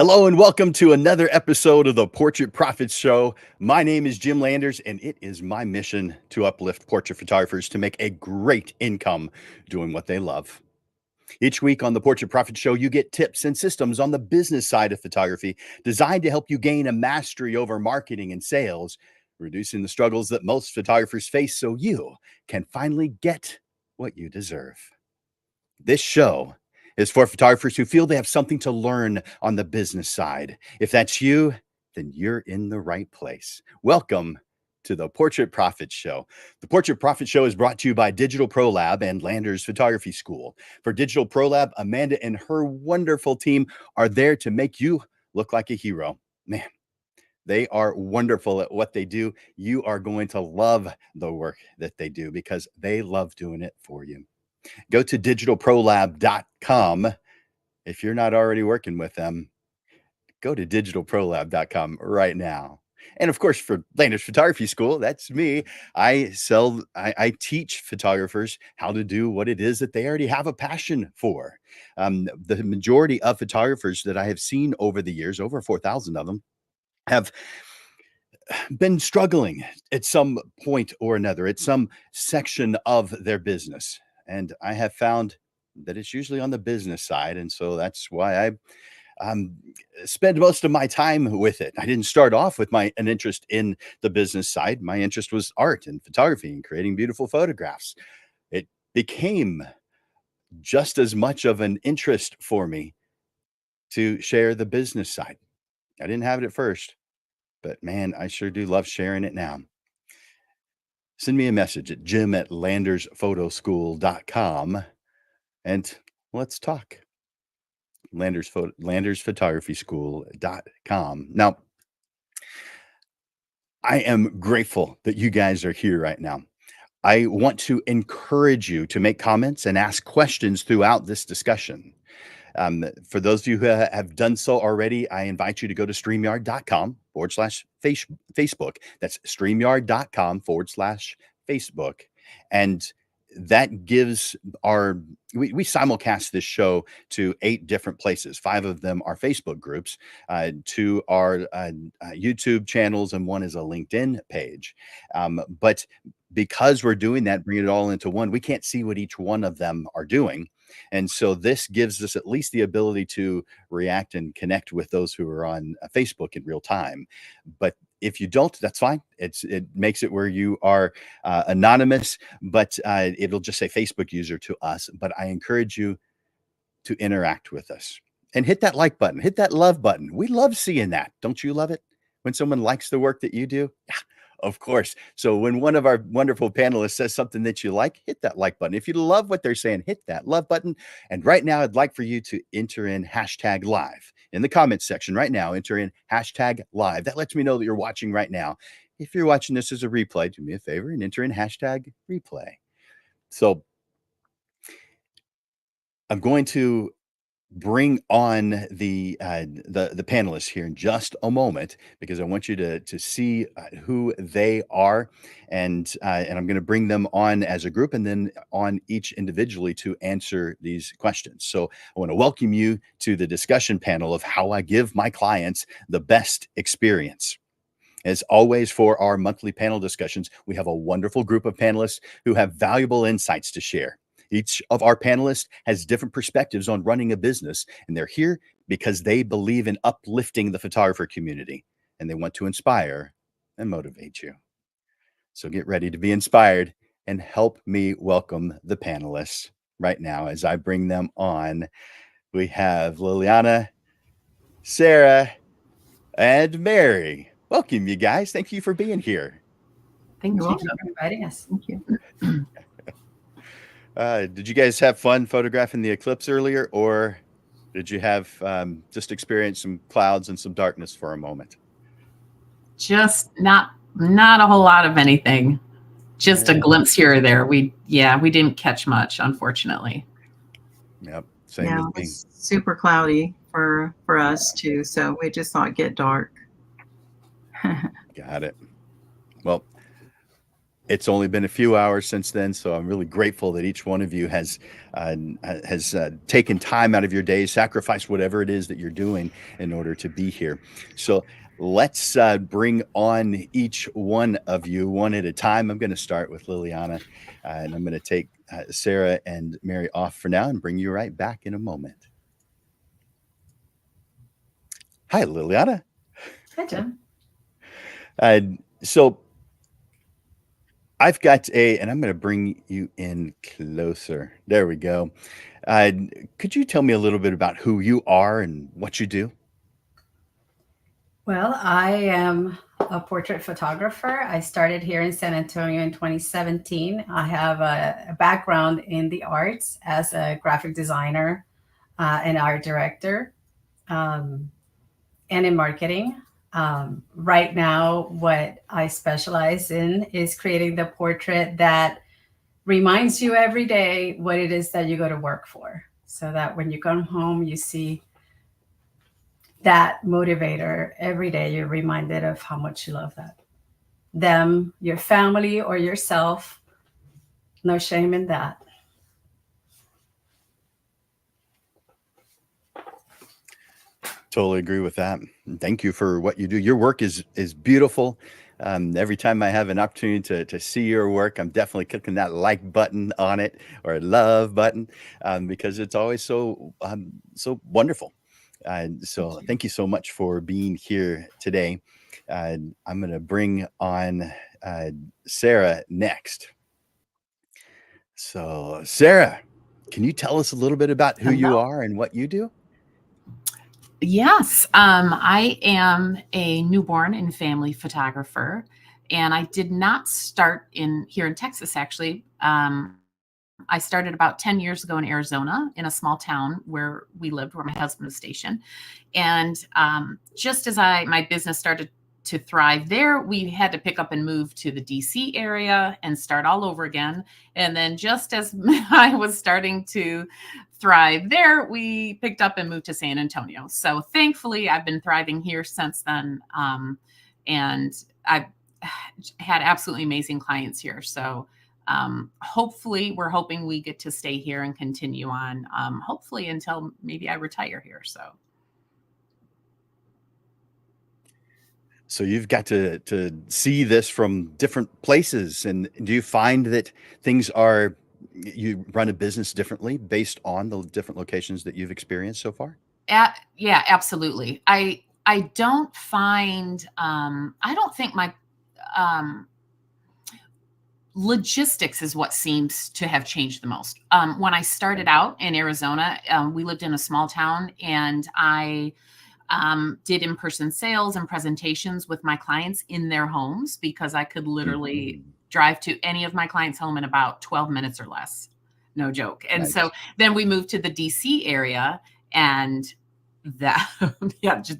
Hello and welcome to another episode of the Portrait Profits Show. My name is Jim Landers, and it is my mission to uplift portrait photographers to make a great income doing what they love. Each week on the Portrait Profit Show, you get tips and systems on the business side of photography designed to help you gain a mastery over marketing and sales, reducing the struggles that most photographers face so you can finally get what you deserve. This show is for photographers who feel they have something to learn on the business side. If that's you, then you're in the right place. Welcome to the Portrait Profit Show. The Portrait Profit Show is brought to you by Digital Pro Lab and Landers Photography School. For Digital Pro Lab, Amanda and her wonderful team are there to make you look like a hero. Man, they are wonderful at what they do. You are going to love the work that they do because they love doing it for you. Go to digitalprolab.com. If you're not already working with them, go to digitalprolab.com right now. And of course, for Landers Photography School, that's me. I teach photographers how to do what it is that they already have a passion for. The majority of photographers that I have seen over the years, over 4,000 of them, have been struggling at some point or another, at some section of their business. And I have found that it's usually on the business side. And so that's why I spend most of my time with it. I didn't start off with an interest in the business side. My interest was art and photography and creating beautiful photographs. It became just as much of an interest for me to share the business side. I didn't have it at first, but man, I sure do love sharing it now. Send me a message at jim@landersphotoschool.com and let's talk. Landersphotography.com. Now, I am grateful that you guys are here right now. I want to encourage you to make comments and ask questions throughout this discussion. For those of you who have done so already, I invite you to go to StreamYard.com/Facebook. That's StreamYard.com/Facebook. And that gives we simulcast this show to 8 different places. 5 of them are Facebook groups, 2 are YouTube channels, and 1 is a LinkedIn page. But because we're doing that, bringing it all into one, we can't see what each one of them are doing. And so this gives us at least the ability to react and connect with those who are on Facebook in real time. But if you don't, that's fine. It makes it where you are anonymous, but it'll just say Facebook user to us. But I encourage you to interact with us and hit that like button, hit that love button. We love seeing that. Don't you love it? When someone likes the work that you do? Yeah. Of course. So when one of our wonderful panelists says something that you like, hit that like button. If you love what they're saying, hit that love button. And right now, I'd like for you to enter in #live in the comments section right now. Enter in #live. That lets me know that you're watching right now. If you're watching this as a replay, do me a favor and enter in #replay. So I'm going to bring on the panelists here in just a moment because I want you to see who they are, and I'm going to bring them on as a group and then on each individually to answer these questions. So I want to welcome you to the discussion panel of how I give my clients the best experience. As always, for our monthly panel discussions, we have a wonderful group of panelists who have valuable insights to share. Each of our panelists has different perspectives on running a business, and they're here because they believe in uplifting the photographer community, and they want to inspire and motivate you. So get ready to be inspired and help me welcome the panelists right now as I bring them on. We have Liliana, Sarah, and Mary. Welcome, you guys. Thank you for being here. Thank you for inviting us. Thank you. Did you guys have fun photographing the eclipse earlier, or did you have just experience some clouds and some darkness for a moment? Just not a whole lot of anything. Just a glimpse here or there. We didn't catch much, unfortunately. Yep, same with me. It's super cloudy for us too, so we just saw it get dark. Got it. Well, It's only been a few hours since then, so I'm really grateful that each one of you has taken time out of your day, sacrificed whatever it is that you're doing in order to be here. So let's bring on each one of you one at a time. I'm going to start with Liliana, and I'm going to take Sarah and Mary off for now and bring you right back in a moment. Hi, Liliana. Hi, Jim. So I've got and I'm going to bring you in closer. There we go. Uh, could you tell me a little bit about who you are and what you do? Well, I am a portrait photographer. I started here in San Antonio in 2017. I have a background in the arts as a graphic designer and art director, and in marketing. Right now, what I specialize in is creating the portrait that reminds you every day what it is that you go to work for, so that when you come home, you see that motivator every day. You're reminded of how much you love them, your family, or yourself. No shame in that. Totally agree with that. Thank you for what you do. Your work is beautiful. Every time I have an opportunity to see your work, I'm definitely clicking that like button on it, or a love button, because it's always so wonderful. So thank you so much for being here today. I'm going to bring on Sarah next. So Sarah, can you tell us a little bit about who you are and what you do? Yes, I am a newborn and family photographer, and I did not start here in Texas, actually. I started about 10 years ago in Arizona, in a small town where we lived, where my husband was stationed. And just as my business started to thrive there, we had to pick up and move to the DC area and start all over again. And then just as I was starting to thrive there, we picked up and moved to San Antonio. So thankfully, I've been thriving here since then. And I've had absolutely amazing clients here. So hopefully, we're hoping we get to stay here and continue on, hopefully until maybe I retire here. So you've got to see this from different places. And do you find that you run a business differently based on the different locations that you've experienced so far? Yeah, absolutely. I don't find, I don't think my logistics is what seems to have changed the most. When I started out in Arizona, we lived in a small town, and I did in-person sales and presentations with my clients in their homes, because I could literally drive to any of my clients' home in about 12 minutes or less. No joke. And Nice. so then we moved to the DC area, and that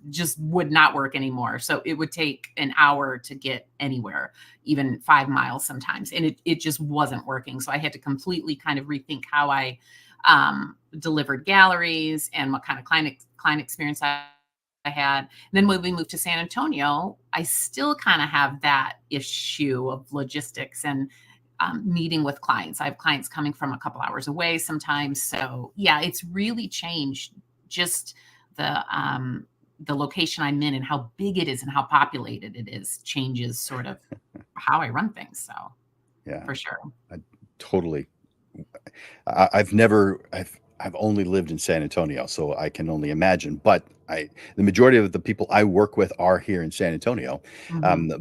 just would not work anymore. So it would take an hour to get anywhere, even 5 miles sometimes. And it just wasn't working. So I had to completely kind of rethink how I delivered galleries and what kind of client experience I had. And then when we moved to San Antonio, I still kind of have that issue of logistics and meeting with clients. I have clients coming from a couple hours away sometimes. So yeah, it's really changed. Just the location I'm in and how big it is and how populated it is changes sort of how I run things. So Yeah, for sure. totally. I've only lived in San Antonio, so I can only imagine. But the majority of the people I work with are here in San Antonio.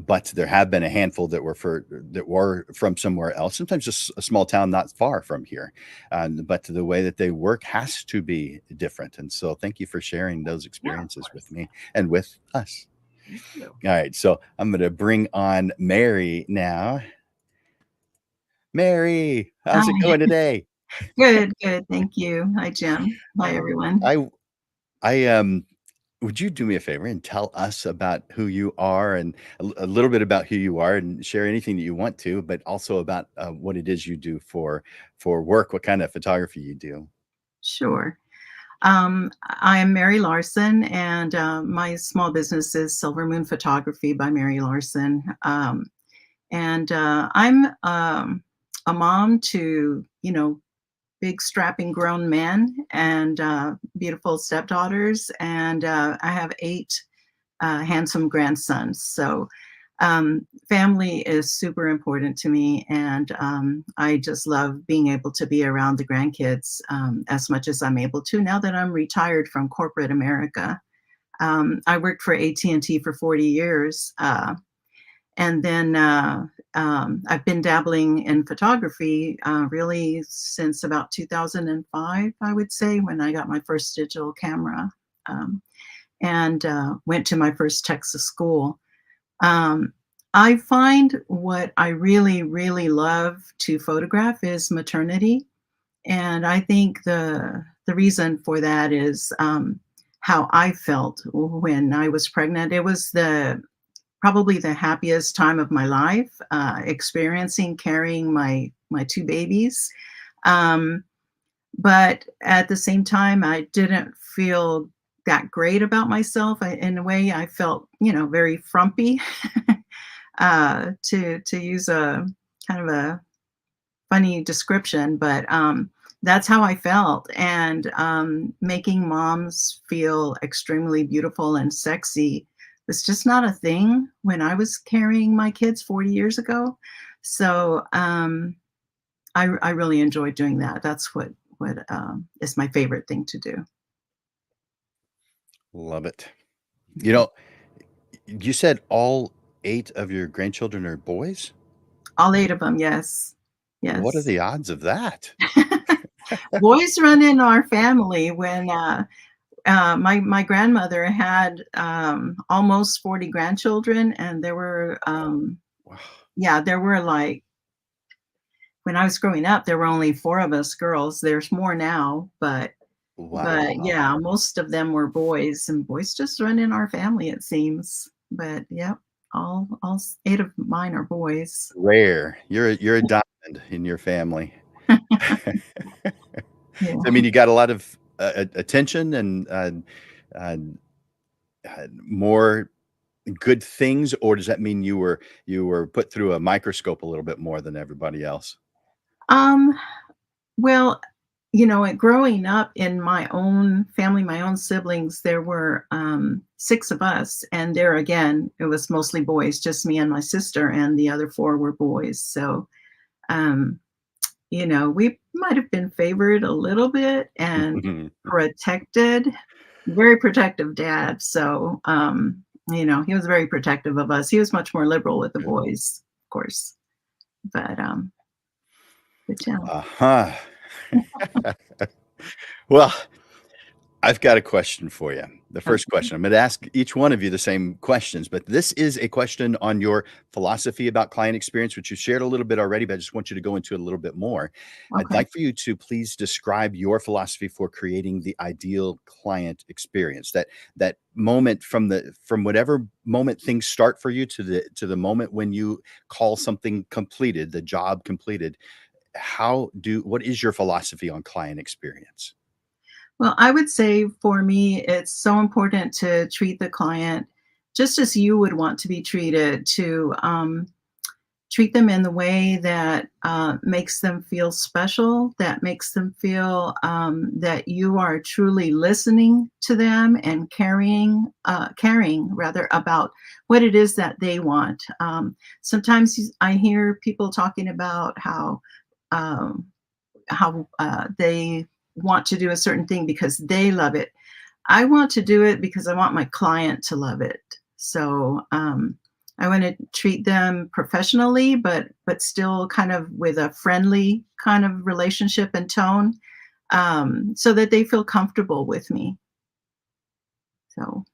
But there have been a handful that were from somewhere else. Sometimes just a small town not far from here. But the way that they work has to be different. And so, thank you for sharing those experiences with me and with us. Thank you. All right, so I'm going to bring on Mary now. Mary, how's it going today? Good. Thank you. Hi, Jim. Hi, everyone. Would you do me a favor and tell us about who you are, and a little bit about who you are, and share anything that you want to, but also about what it is you do for work, what kind of photography you do? Sure. I am Mary Larson, and my small business is Silver Moon Photography by Mary Larson. And I'm a mom to, big strapping grown men and beautiful stepdaughters. And I have 8 handsome grandsons. So family is super important to me. And I just love being able to be around the grandkids as much as I'm able to now that I'm retired from corporate America. I worked for AT&T for 40 years. And then I've been dabbling in photography really since about 2005, I would say, when I got my first digital camera and went to my first Texas school. I find what I really, really love to photograph is maternity. And I think the reason for that is how I felt when I was pregnant. It was probably the happiest time of my life, experiencing carrying my 2 babies. Um, but at the same time, I didn't feel that great about myself. In a way, I felt, very frumpy, to use a kind of a funny description, but that's how I felt. And making moms feel extremely beautiful and sexy was just not a thing when I was carrying my kids 40 years ago. So I really enjoyed doing that. That's what is my favorite thing to do. Love it. You know, you said all 8 of your grandchildren are boys? All 8 of them, yes, What are yes. the odds of that? Boys run in our family. When my grandmother had almost 40 grandchildren, and there were Wow. there were like, when I was growing up, there were only 4 of us girls. There's more now, but Wow. yeah, most of them were boys, and boys just run in our family, it seems. But yep, all 8 of mine are boys. Rare. You're a diamond in your family. Yeah. I mean, you got a lot of attention and uh, more good things, or does that mean you were put through a microscope a little bit more than everybody else? Um, well, growing up in my own family, my own siblings, there were 6 of us, and there again, it was mostly boys, just me and my sister, and the other 4 were boys. So, um, we might have been favored a little bit and protected, very protective dad. So, he was very protective of us. He was much more liberal with the Good. boys, of course. But, yeah. Uh-huh. Well, I've got a question for you. The first question, I'm going to ask each one of you the same questions, but this is a question on your philosophy about client experience, which you shared a little bit already, but I just want you to go into it a little bit more. I'd Okay. like for you to please describe your philosophy for creating the ideal client experience. That moment from whatever moment things start for you to the moment when you call something completed, the job completed. What is your philosophy on client experience? Well, I would say for me, it's so important to treat the client just as you would want to be treated, to treat them in the way that makes them feel special, that makes them feel that you are truly listening to them and caring rather about what it is that they want. Sometimes I hear people talking about um, how they want to do a certain thing because they love it. I want to do it because I want my client to love it. So I want to treat them professionally, but still kind of with a friendly kind of relationship and tone, so that they feel comfortable with me. So.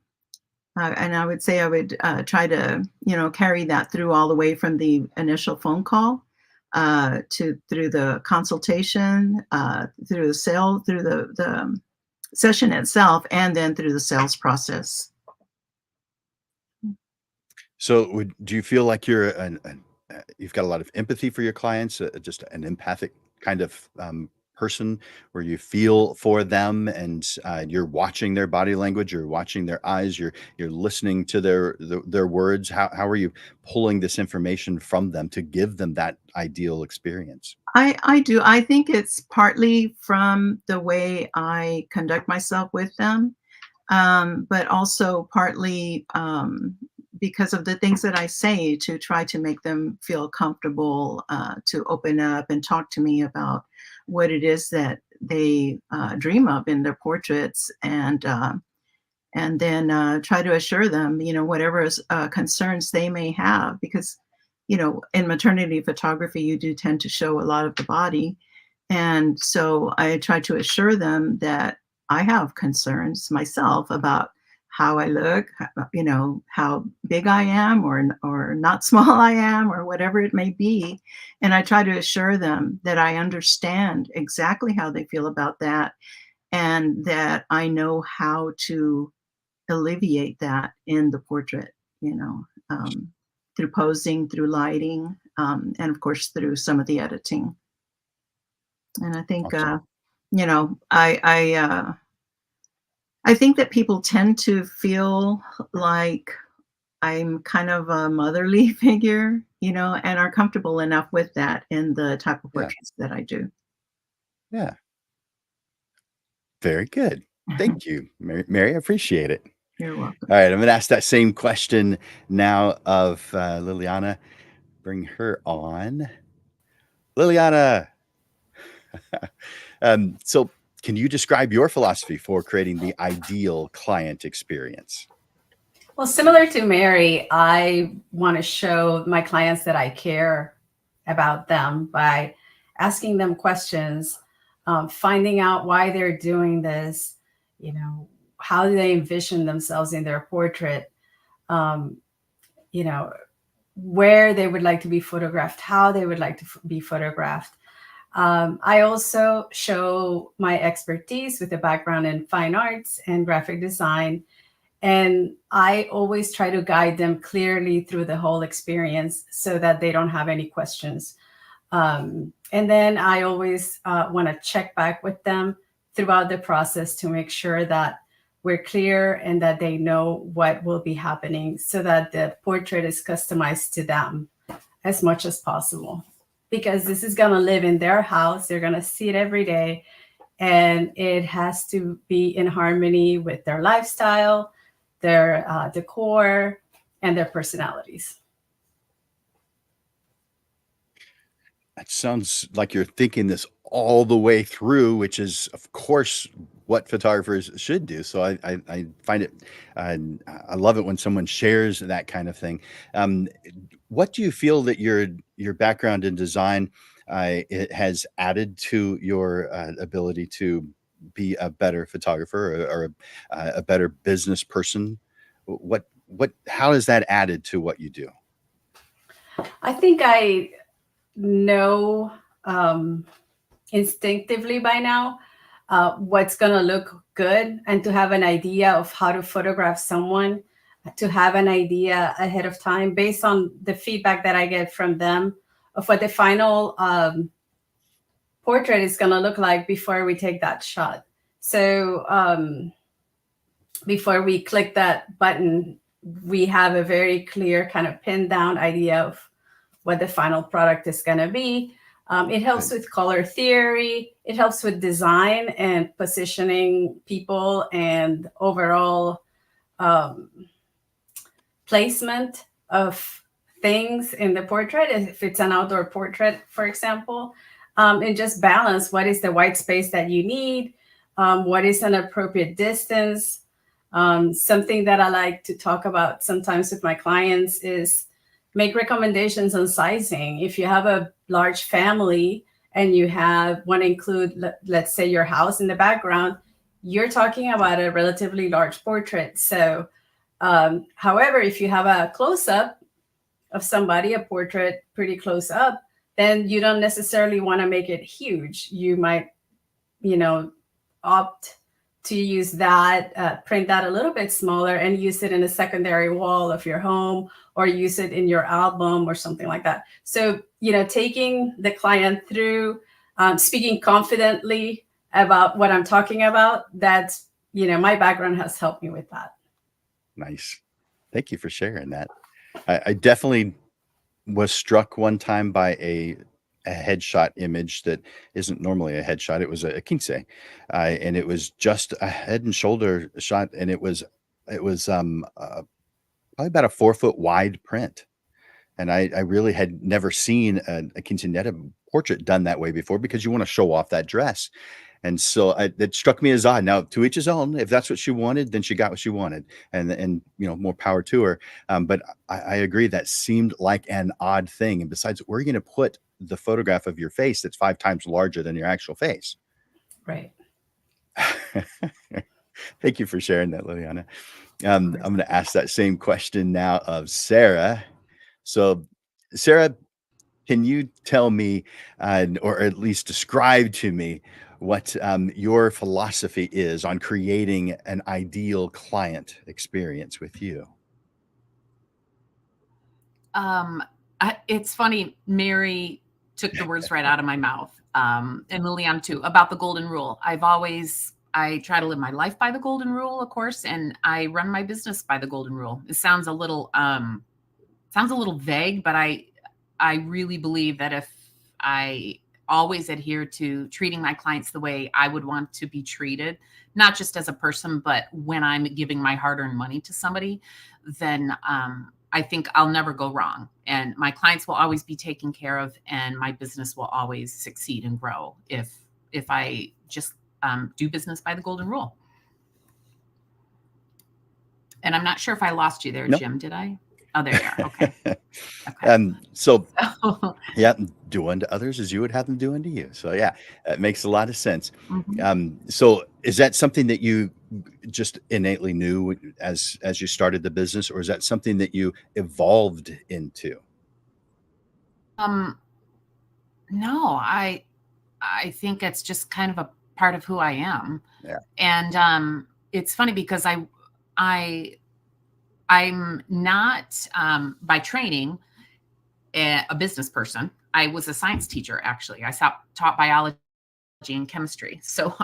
And I would say I would try to, carry that through all the way from the initial phone call to through the consultation, through the sale, through the session itself, and then through the sales process. So, do you feel like you've got a lot of empathy for your clients, just an empathic kind of person where you feel for them and you're watching their body language, you're watching their eyes, you're listening to their words? How are you pulling this information from them to give them that ideal experience? I do. I think it's partly from the way I conduct myself with them, but also partly because of the things that I say to try to make them feel comfortable to open up and talk to me about what it is that they dream of in their portraits, and then try to assure them, whatever concerns they may have, because in maternity photography, you do tend to show a lot of the body. And so I try to assure them that I have concerns myself about how I look, how big I am or not small I am, or whatever it may be. And I try to assure them that I understand exactly how they feel about that, and that I know how to alleviate that in the portrait, through posing, through lighting, and of course through some of the editing. And I think, Awesome. you know, I think that people tend to feel like I'm kind of a motherly figure, and are comfortable enough with that in the type of Yeah. portraits that I do. Yeah. Very good. Thank you, Mary. I appreciate it. You're welcome. All right, I'm going to ask that same question now of Liliana. Bring her on. Liliana, so can you describe your philosophy for creating the ideal client experience? Well, similar to Mary, I want to show my clients that I care about them by asking them questions, finding out why they're doing this, how do they envision themselves in their portrait, um, where they would like to be photographed, how they would like to be photographed. I also show my expertise with a background in fine arts and graphic design. And I always try to guide them clearly through the whole experience so that they don't have any questions. And then I always want to check back with them throughout the process to make sure that we're clear and that they know what will be happening, so that the portrait is customized to them as much as possible. Because this is going to live in their house. They're going to see it every day. And it has to be in harmony with their lifestyle, their decor, and their personalities. That sounds like you're thinking this all the way through, which is, of course, what photographers should do. So I find it, I love it when someone shares that kind of thing. What do you feel that your background in design it has added to your ability to be a better photographer or a better business person? How has that added to what you do? I think I know instinctively by now what's going to look good, and to have an idea of how to photograph someone, to have an idea ahead of time based on the feedback that I get from them of what the final portrait is going to look like before we take that shot. So before we click that button, we have a very clear kind of pinned down idea of what the final product is going to be. It helps with color theory. It helps with design and positioning people and overall placement of things in the portrait. If it's an outdoor portrait, for example, and just balance what is the white space that you need, what is an appropriate distance. Something that I like to talk about sometimes with my clients is make recommendations on sizing. If you have a large family and you want to include, let's say, your house in the background, you're talking about a relatively large portrait. So, however, if you have a close-up of somebody, a portrait pretty close up, then you don't necessarily want to make it huge. You might, opt to use that, print that a little bit smaller and use it in a secondary wall of your home, or use it in your album or something like that. So, taking the client through speaking confidently about what I'm talking about, that's, my background has helped me with that. Nice. Thank you for sharing that. I definitely was struck one time by a headshot image that isn't normally a headshot. It was a quince, and it was just a head and shoulder shot, and it was probably about a 4 foot wide print. And I really had never seen a quinceanera portrait done that way before, because you want to show off that dress. And so it struck me as odd. Now, to each his own. If that's what she wanted, then she got what she wanted, and more power to her. But I agree, that seemed like an odd thing. And besides, where are you going to put the photograph of your face that's 5 times larger than your actual face? Right. Thank you for sharing that, Liliana. I'm going to ask that same question now of Sarah. So, Sarah, can you tell me, or at least describe to me, what your philosophy is on creating an ideal client experience with you? It's funny, Mary took the words right out of my mouth, and Liliana too, about the golden rule. I try to live my life by the golden rule, of course, and I run my business by the golden rule. It sounds a little vague, but I really believe that if I always adhere to treating my clients the way I would want to be treated, not just as a person, but when I'm giving my hard-earned money to somebody, then I think I'll never go wrong. And my clients will always be taken care of, and my business will always succeed and grow if I just do business by the golden rule. And I'm not sure if I lost you there, Nope. Jim, did I? Oh, there you are. Okay. Okay. So yeah, do unto others as you would have them do unto you. So yeah, it makes a lot of sense. So is that something that you just innately knew as you started the business, or is that something that you evolved into? No, I think it's just kind of a part of who I am. Yeah. And it's funny because I'm not by training a business person. I was a science teacher, actually. I taught biology and chemistry. So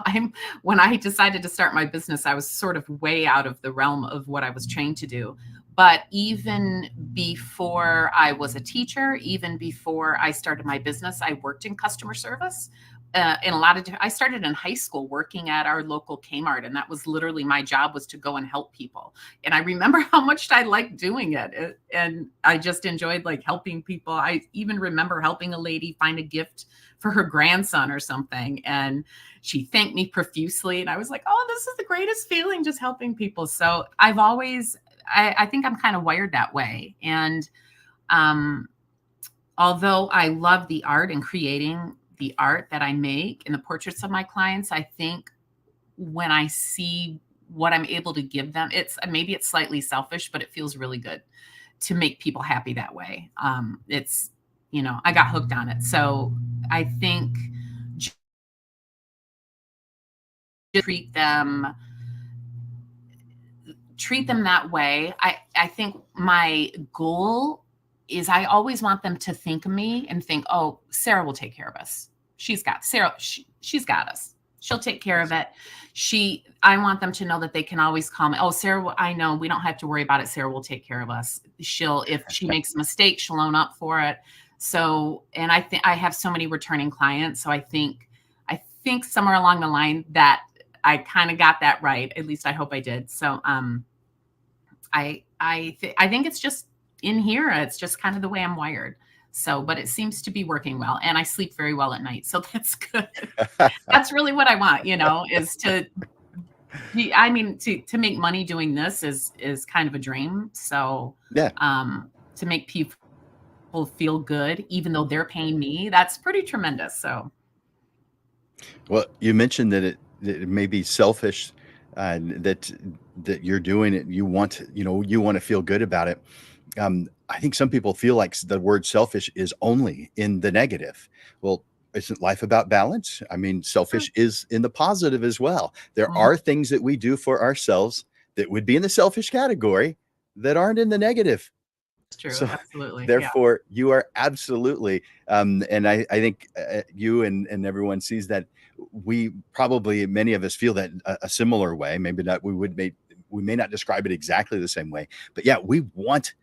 when I decided to start my business, I was sort of way out of the realm of what I was trained to do. But even before I was a teacher, even before I started my business, I worked in customer service. I started in high school working at our local Kmart, and that was literally my job, was to go and help people. And I remember how much I liked doing it, and I just enjoyed like helping people. I even remember helping a lady find a gift for her grandson or something, and she thanked me profusely, and I was like, "Oh, this is the greatest feeling, just helping people." So I think I'm kind of wired that way, and although I love the art and creating the art that I make and the portraits of my clients, I think when I see what I'm able to give them, maybe it's slightly selfish, but it feels really good to make people happy that way. I got hooked on it. So I think just treat them that way. I think my goal is I always want them to think of me and think, oh, Sarah will take care of us. She's got us. She'll take care of it. I want them to know that they can always call me. Oh, Sarah, I know we don't have to worry about it. Sarah will take care of us. If she makes a mistake, she'll own up for it. So, and I think I have so many returning clients. So I think somewhere along the line that I kind of got that right. At least I hope I did. So, I think it's just in here. It's just kind of the way I'm wired. So, but it seems to be working well, and I sleep very well at night. So that's good. That's really what I want, is to make money doing this is kind of a dream. So Yeah. To make people feel good, even though they're paying me, that's pretty tremendous. So. Well, you mentioned that it may be selfish, that you're doing it. You want to feel good about it. I think some people feel like the word selfish is only in the negative. Well, isn't life about balance? I mean, selfish is in the positive as well. There are things that we do for ourselves that would be in the selfish category that aren't in the negative. True. So Absolutely. Yeah. therefore, you are absolutely, and I think you and everyone sees that. We probably, many of us feel that a similar way. Maybe not. We may not describe it exactly the same way, but yeah, we want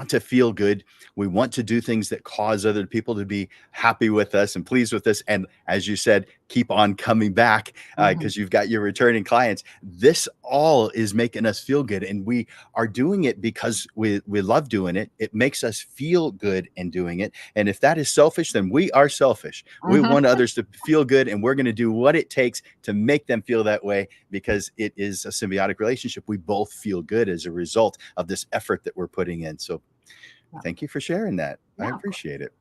to feel good. We want to do things that cause other people to be happy with us and pleased with us. And as you said, keep on coming back because you've got your returning clients. This all is making us feel good. And we are doing it because we love doing it. It makes us feel good in doing it. And if that is selfish, then we are selfish. We want others to feel good, and we're going to do what it takes to make them feel that way because it is a symbiotic relationship. We both feel good as a result of this effort that we're putting in. So thank you for sharing that. I Yeah. appreciate it.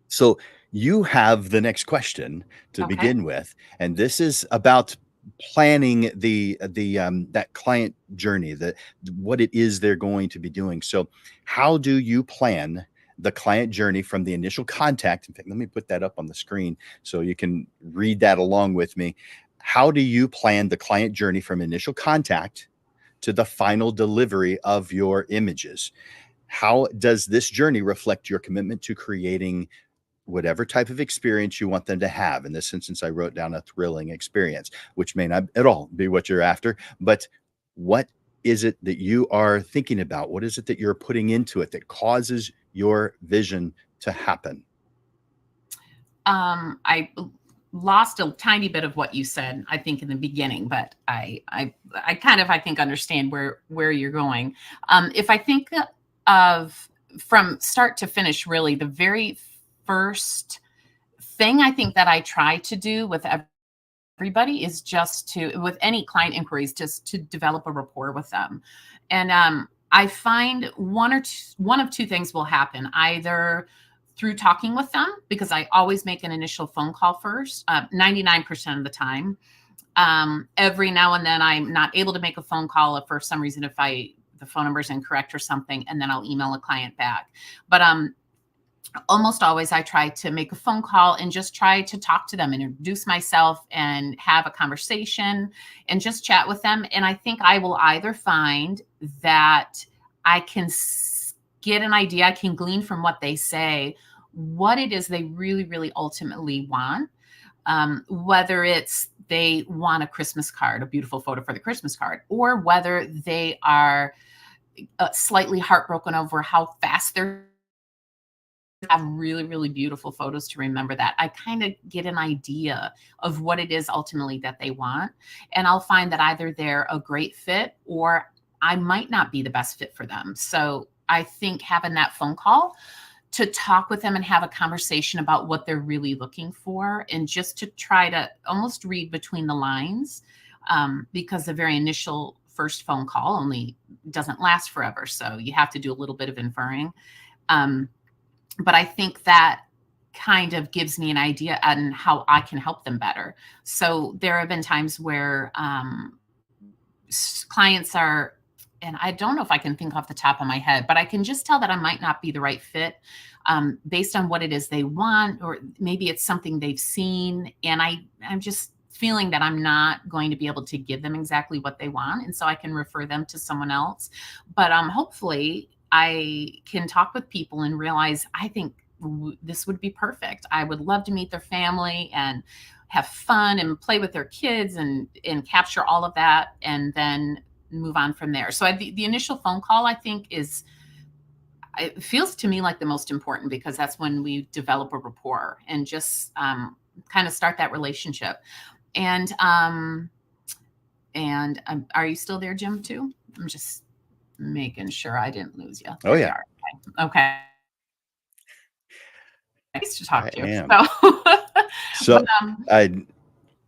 So you have the next question to Okay. begin with, and this is about planning the that client journey, what it is they're going to be doing. So how do you plan the client journey from the initial contact? In fact, let me put that up on the screen so you can read that along with me. How do you plan the client journey from initial contact to the final delivery of your images? How does this journey reflect your commitment to creating whatever type of experience you want them to have? In this instance, I wrote down a thrilling experience, which may not at all be what you're after, but what is it that you are thinking about? What is it that you're putting into it that causes your vision to happen? I lost a tiny bit of what you said, I think, in the beginning, but I kind of, I think, understand where you're going. If I think of from start to finish, really, the very first thing I think that I try to do with everybody is just with any client inquiries, just to develop a rapport with them. And I find one of two things will happen, either through talking with them, because I always make an initial phone call first, 99% of the time. Every now and then I'm not able to make a phone call if for some reason, if the phone number is incorrect or something, and then I'll email a client back. But almost always I try to make a phone call and just try to talk to them and introduce myself and have a conversation and just chat with them. And I think I will either find that I can get an idea, I can glean from what they say, what it is they really, really ultimately want. Whether it's they want a Christmas card, a beautiful photo for the Christmas card, or whether they are slightly heartbroken over how fast they're have really, really beautiful photos to remember that. I kind of get an idea of what it is ultimately that they want. And I'll find that either they're a great fit or I might not be the best fit for them. So I think having that phone call to talk with them and have a conversation about what they're really looking for, and just to try to almost read between the lines, because the very initial first phone call only doesn't last forever. So you have to do a little bit of inferring. But I think that kind of gives me an idea on how I can help them better. So there have been times where clients are, and I don't know if I can think off the top of my head, but I can just tell that I might not be the right fit based on what it is they want, or maybe it's something they've seen. And I'm just feeling that I'm not going to be able to give them exactly what they want. And so I can refer them to someone else. But hopefully I can talk with people and realize, I think this would be perfect. I would love to meet their family and have fun and play with their kids and capture all of that, and then move on from there. So the initial phone call, I think, it feels to me like the most important, because that's when we develop a rapport and just kind of start that relationship. And are you still there, Jim, too? I'm just making sure I didn't lose you. Oh, yeah. Okay. Nice to talk I to you. am. So,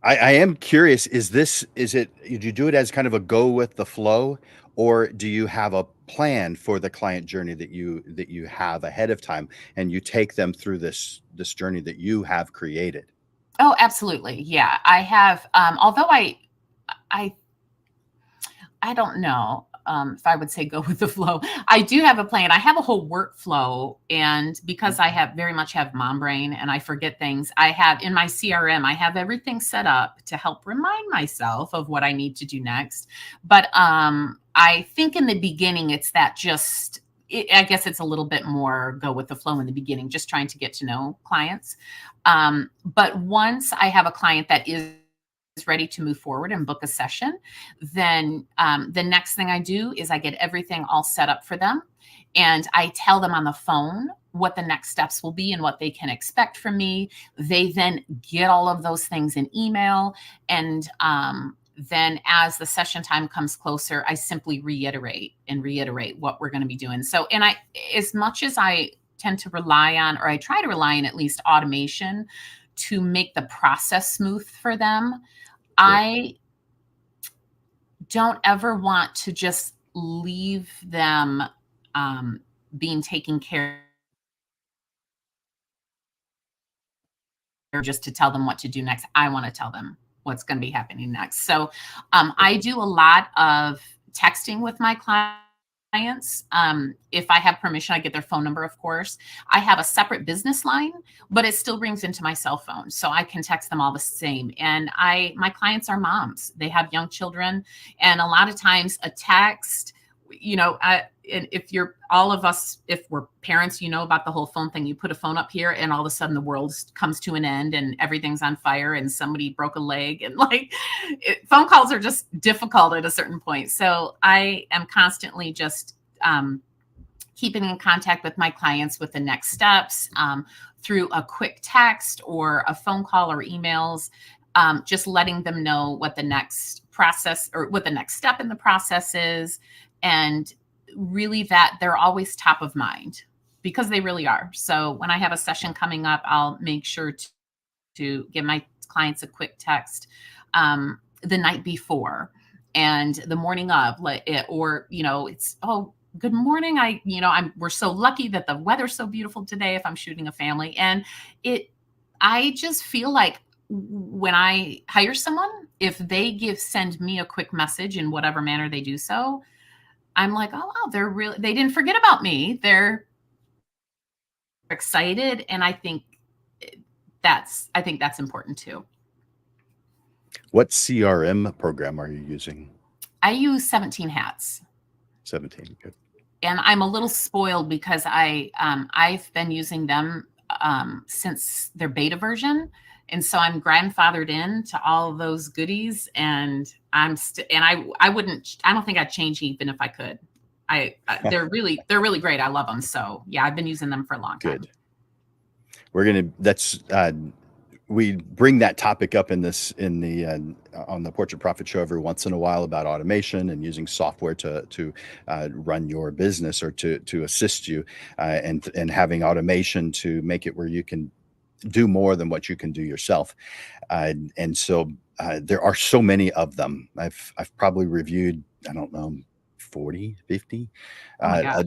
I am curious, do you do it as kind of a go with the flow, or do you have a plan for the client journey that you have ahead of time, and you take them through this journey that you have created? Oh, absolutely. Yeah. I have, although I don't know if I would say go with the flow. I do have a plan. I have a whole workflow. And because I very much have mom brain and I forget things, I have in my CRM, I have everything set up to help remind myself of what I need to do next. But I think in the beginning, it's that just I guess it's a little bit more go with the flow in the beginning, just trying to get to know clients. But once I have a client that is ready to move forward and book a session, then the next thing I do is I get everything all set up for them. And I tell them on the phone what the next steps will be and what they can expect from me. They then get all of those things in email. And then as the session time comes closer, I simply reiterate what we're going to be doing. So, and as much as I tend to rely on, or I try to rely on at least automation to make the process smooth for them, I don't ever want to just leave them being taken care of just to tell them what to do next. I want to tell them what's going to be happening next. So I do a lot of texting with my clients. If I have permission, I get their phone number, of course. I have a separate business line, but it still rings into my cell phone, so I can text them all the same. And my clients are moms. They have young children, and a lot of times a text, if you're all of us, if we're parents, about the whole phone thing. You put a phone up here and all of a sudden the world comes to an end and everything's on fire and somebody broke a leg, and phone calls are just difficult at a certain point. So I am constantly just keeping in contact with my clients with the next steps through a quick text or a phone call or emails, just letting them know what the next process or what the next step in the process is. And really that they're always top of mind, because they really are. So when I have a session coming up, I'll make sure to give my clients a quick text the night before and the morning of, it's, oh, good morning. We're so lucky that the weather's so beautiful today if I'm shooting a family. And I just feel like when I hire someone, if they send me a quick message in whatever manner they do so, I'm like, oh, wow, they didn't forget about me. They're excited. And I think that's important too. What CRM program are you using? I use 17 Hats. 17, good. And I'm a little spoiled because I've been using them since their beta version. And so I'm grandfathered in to all of those goodies, and I don't think I'd change even if I could. They're really great. I love them. So yeah, I've been using them for a long time. Good. We bring that topic up on the Portrait Profit Show every once in a while about automation and using software to run your business or to assist you, and having automation to make it where you can do more than what you can do yourself. And so there are so many of them. I've probably reviewed, I don't know, 40, 50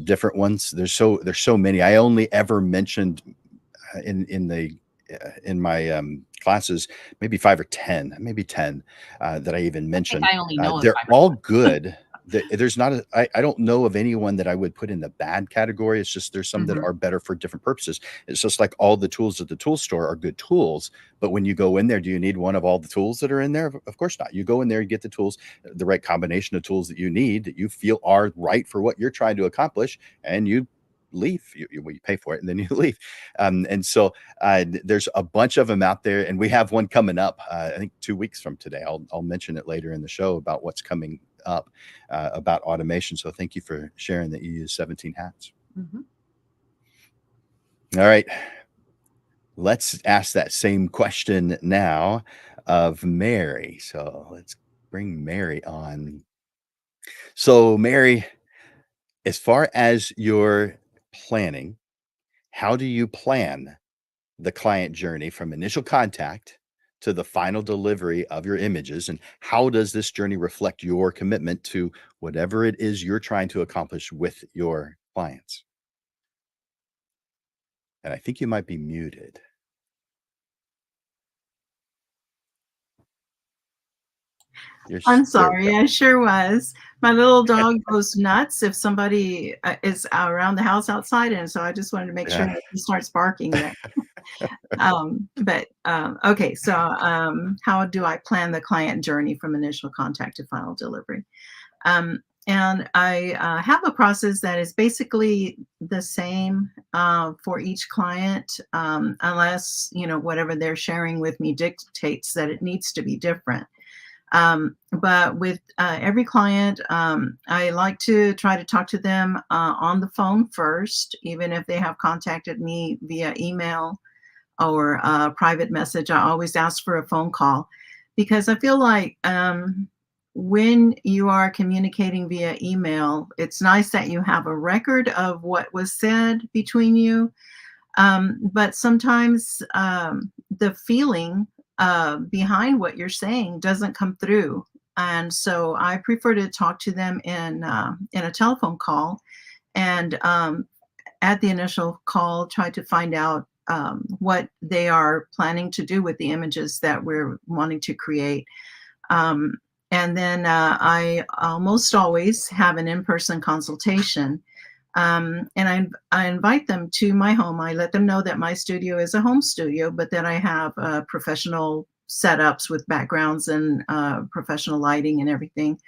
different ones. There's so many. I only ever mentioned in my classes, maybe 5 or 10, maybe 10 that I even mentioned. I only know they're all good. There's not I don't know of anyone that I would put in the bad category. It's just there's some that are better for different purposes. It's just like all the tools at the tool store are good tools, but when you go in there, do you need one of all the tools that are in there? Of course not. You go in there and get the tools, the right combination of tools that you need, that you feel are right for what you're trying to accomplish, and you leave. You pay for it and then you leave. And so there's a bunch of them out there, and we have one coming up I think 2 weeks from today. I'll mention it later in the show about what's coming up about automation. So thank you for sharing that you use 17 Hats. All right, let's ask that same question now of Mary. So let's bring Mary on. So Mary, as far as your planning, how do you plan the client journey from initial contact to the final delivery of your images? And how does this journey reflect your commitment to whatever it is you're trying to accomplish with your clients? And I think you might be muted. I'm sorry, I sure was. My little dog goes nuts if somebody is around the house outside, and so I just wanted to make sure that he starts barking there. Okay, so how do I plan the client journey from initial contact to final delivery? and I have a process that is basically the same for each client, unless, whatever they're sharing with me dictates that it needs to be different. But with every client, I like to try to talk to them on the phone first, even if they have contacted me via email or a private message. I always ask for a phone call because I feel like when you are communicating via email, it's nice that you have a record of what was said between you. But sometimes the feeling behind what you're saying doesn't come through. And so I prefer to talk to them in a telephone call, and at the initial call, try to find out what they are planning to do with the images that we're wanting to create. And then I almost always have an in-person consultation. And I invite them to my home. I let them know that my studio is a home studio, but that I have professional setups with backgrounds and professional lighting and everything.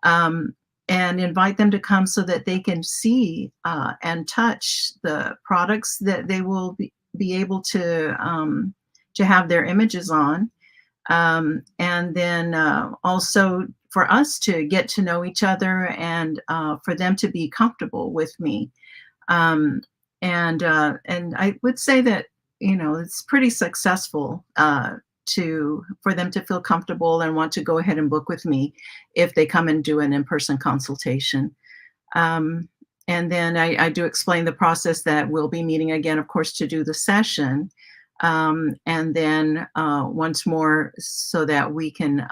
And invite them to come so that they can see and touch the products that they will be able to have their images on. And then also for us to get to know each other, and for them to be comfortable with me. And I would say that, it's pretty successful for them to feel comfortable and want to go ahead and book with me if they come and do an in-person consultation. And then I do explain the process that we'll be meeting again, of course, to do the session. And then once more, so that we can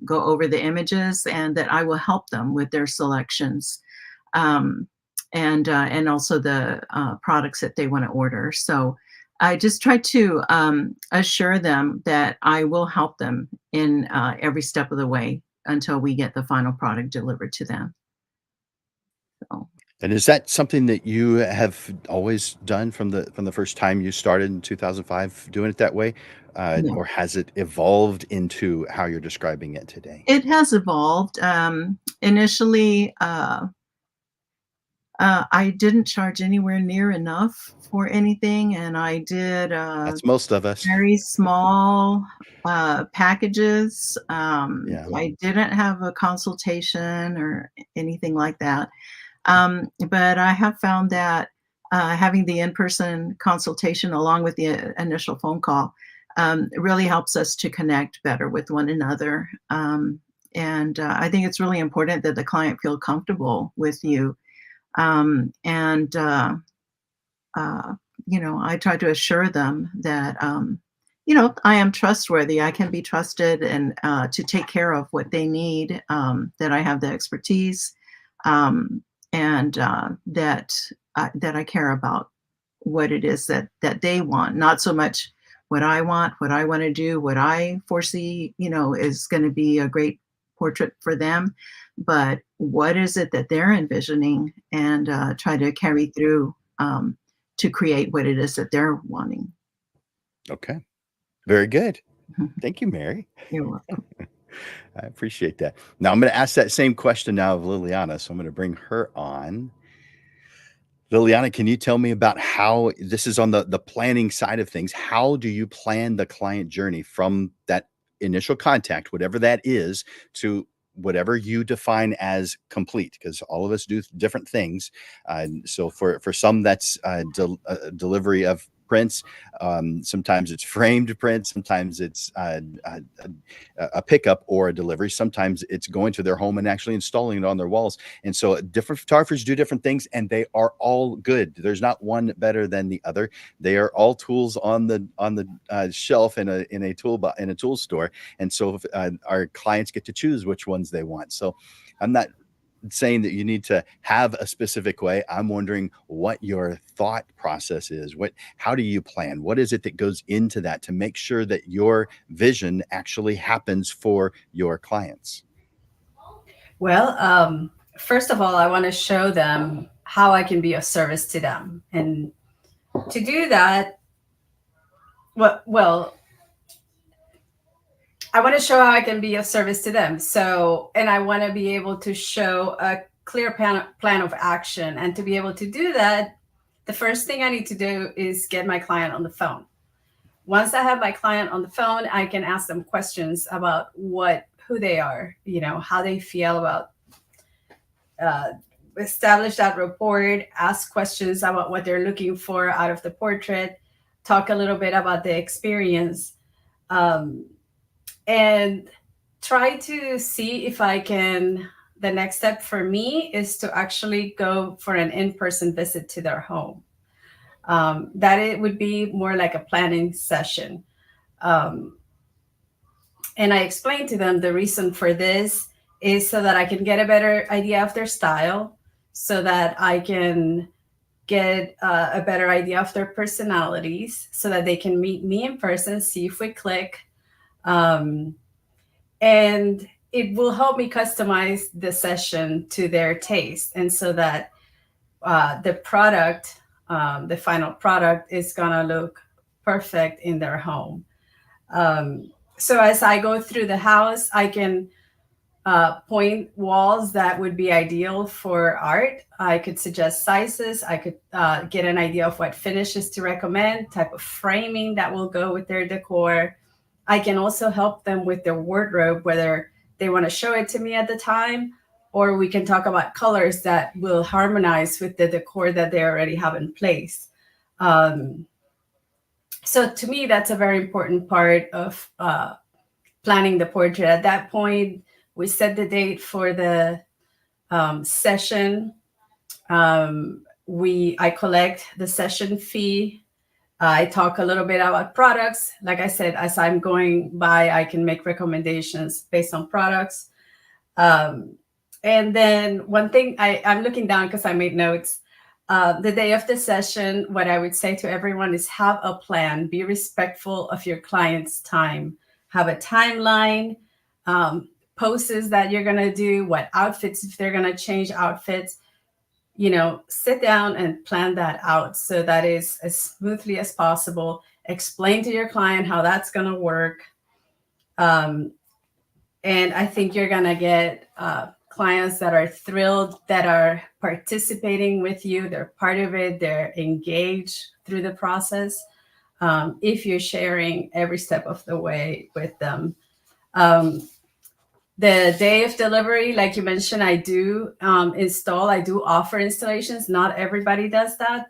go over the images, and that I will help them with their selections, and also the products that they want to order. So I just try to assure them that I will help them in every step of the way until we get the final product delivered to them. So. And is that something that you have always done from the first time you started in 2005, doing it that way? Yeah. Or has it evolved into how you're describing it today? It has evolved. Initially, I didn't charge anywhere near enough for anything, and I did That's most of us. very small packages. Yeah. I didn't have a consultation or anything like that. But I have found that having the in-person consultation along with the initial phone call really helps us to connect better with one another. And I think it's really important that the client feel comfortable with you. And I try to assure them that, I am trustworthy. I can be trusted, and to take care of what they need, that I have the expertise, and that I care about what it is that they want, not so much what I want to do, what I foresee, is going to be a great portrait for them, but what is it that they're envisioning, and try to carry through to create what it is that they're wanting. Okay. Very good. Thank you, Mary. You're welcome. I appreciate that. Now I'm going to ask that same question now of Liliana, so I'm going to bring her on. Liliana, can you tell me about how this is on the planning side of things? How do you plan the client journey from that initial contact, whatever that is, to whatever you define as complete? Because all of us do different things. So for some, that's delivery of prints. Sometimes it's framed prints. Sometimes it's a pickup or a delivery. Sometimes it's going to their home and actually installing it on their walls. And so different photographers do different things, and they are all good. There's not one better than the other. They are all tools on the shelf in a tool store. And so our clients get to choose which ones they want. So I'm not saying that you need to have a specific way. I'm wondering what your thought process is. How do you plan? What is it that goes into that to make sure that your vision actually happens for your clients? Well, first of all, I want to show them how I can be of service to them. And to do that, well, I want to show how I can be of service to them. So, and I want to be able to show a clear plan of action. And to be able to do that, the first thing I need to do is get my client on the phone. Once I have my client on the phone, I can ask them questions about who they are, how they feel about, establish that rapport, ask questions about what they're looking for out of the portrait, talk a little bit about the experience, and try to see if I can. The next step for me is to actually go for an in-person visit to their home. That it would be more like a planning session. And I explained to them the reason for this is so that I can get a better idea of their style, so that I can get a better idea of their personalities, so that they can meet me in person, see if we click. And it will help me customize the session to their taste. And so that the product, the final product, is going to look perfect in their home. So as I go through the house, I can point walls that would be ideal for art. I could suggest sizes. I could get an idea of what finishes to recommend, type of framing that will go with their decor. I can also help them with their wardrobe, whether they want to show it to me at the time, or we can talk about colors that will harmonize with the decor that they already have in place. So to me, that's a very important part of planning the portrait. At that point, we set the date for the session. I collect the session fee. I talk a little bit about products. Like I said, as I'm going by, I can make recommendations based on products. And then one thing, I'm looking down because I made notes. The day of the session, what I would say to everyone is have a plan. Be respectful of your client's time. Have a timeline, poses that you're going to do, what outfits, if they're going to change outfits. Sit down and plan that out so that is as smoothly as possible. Explain to your client how that's going to work. And I think you're going to get clients that are thrilled, that are participating with you. They're part of it. They're engaged through the process. If you're sharing every step of the way with them. The day of delivery, like you mentioned, I do I do offer installations. Not everybody does that,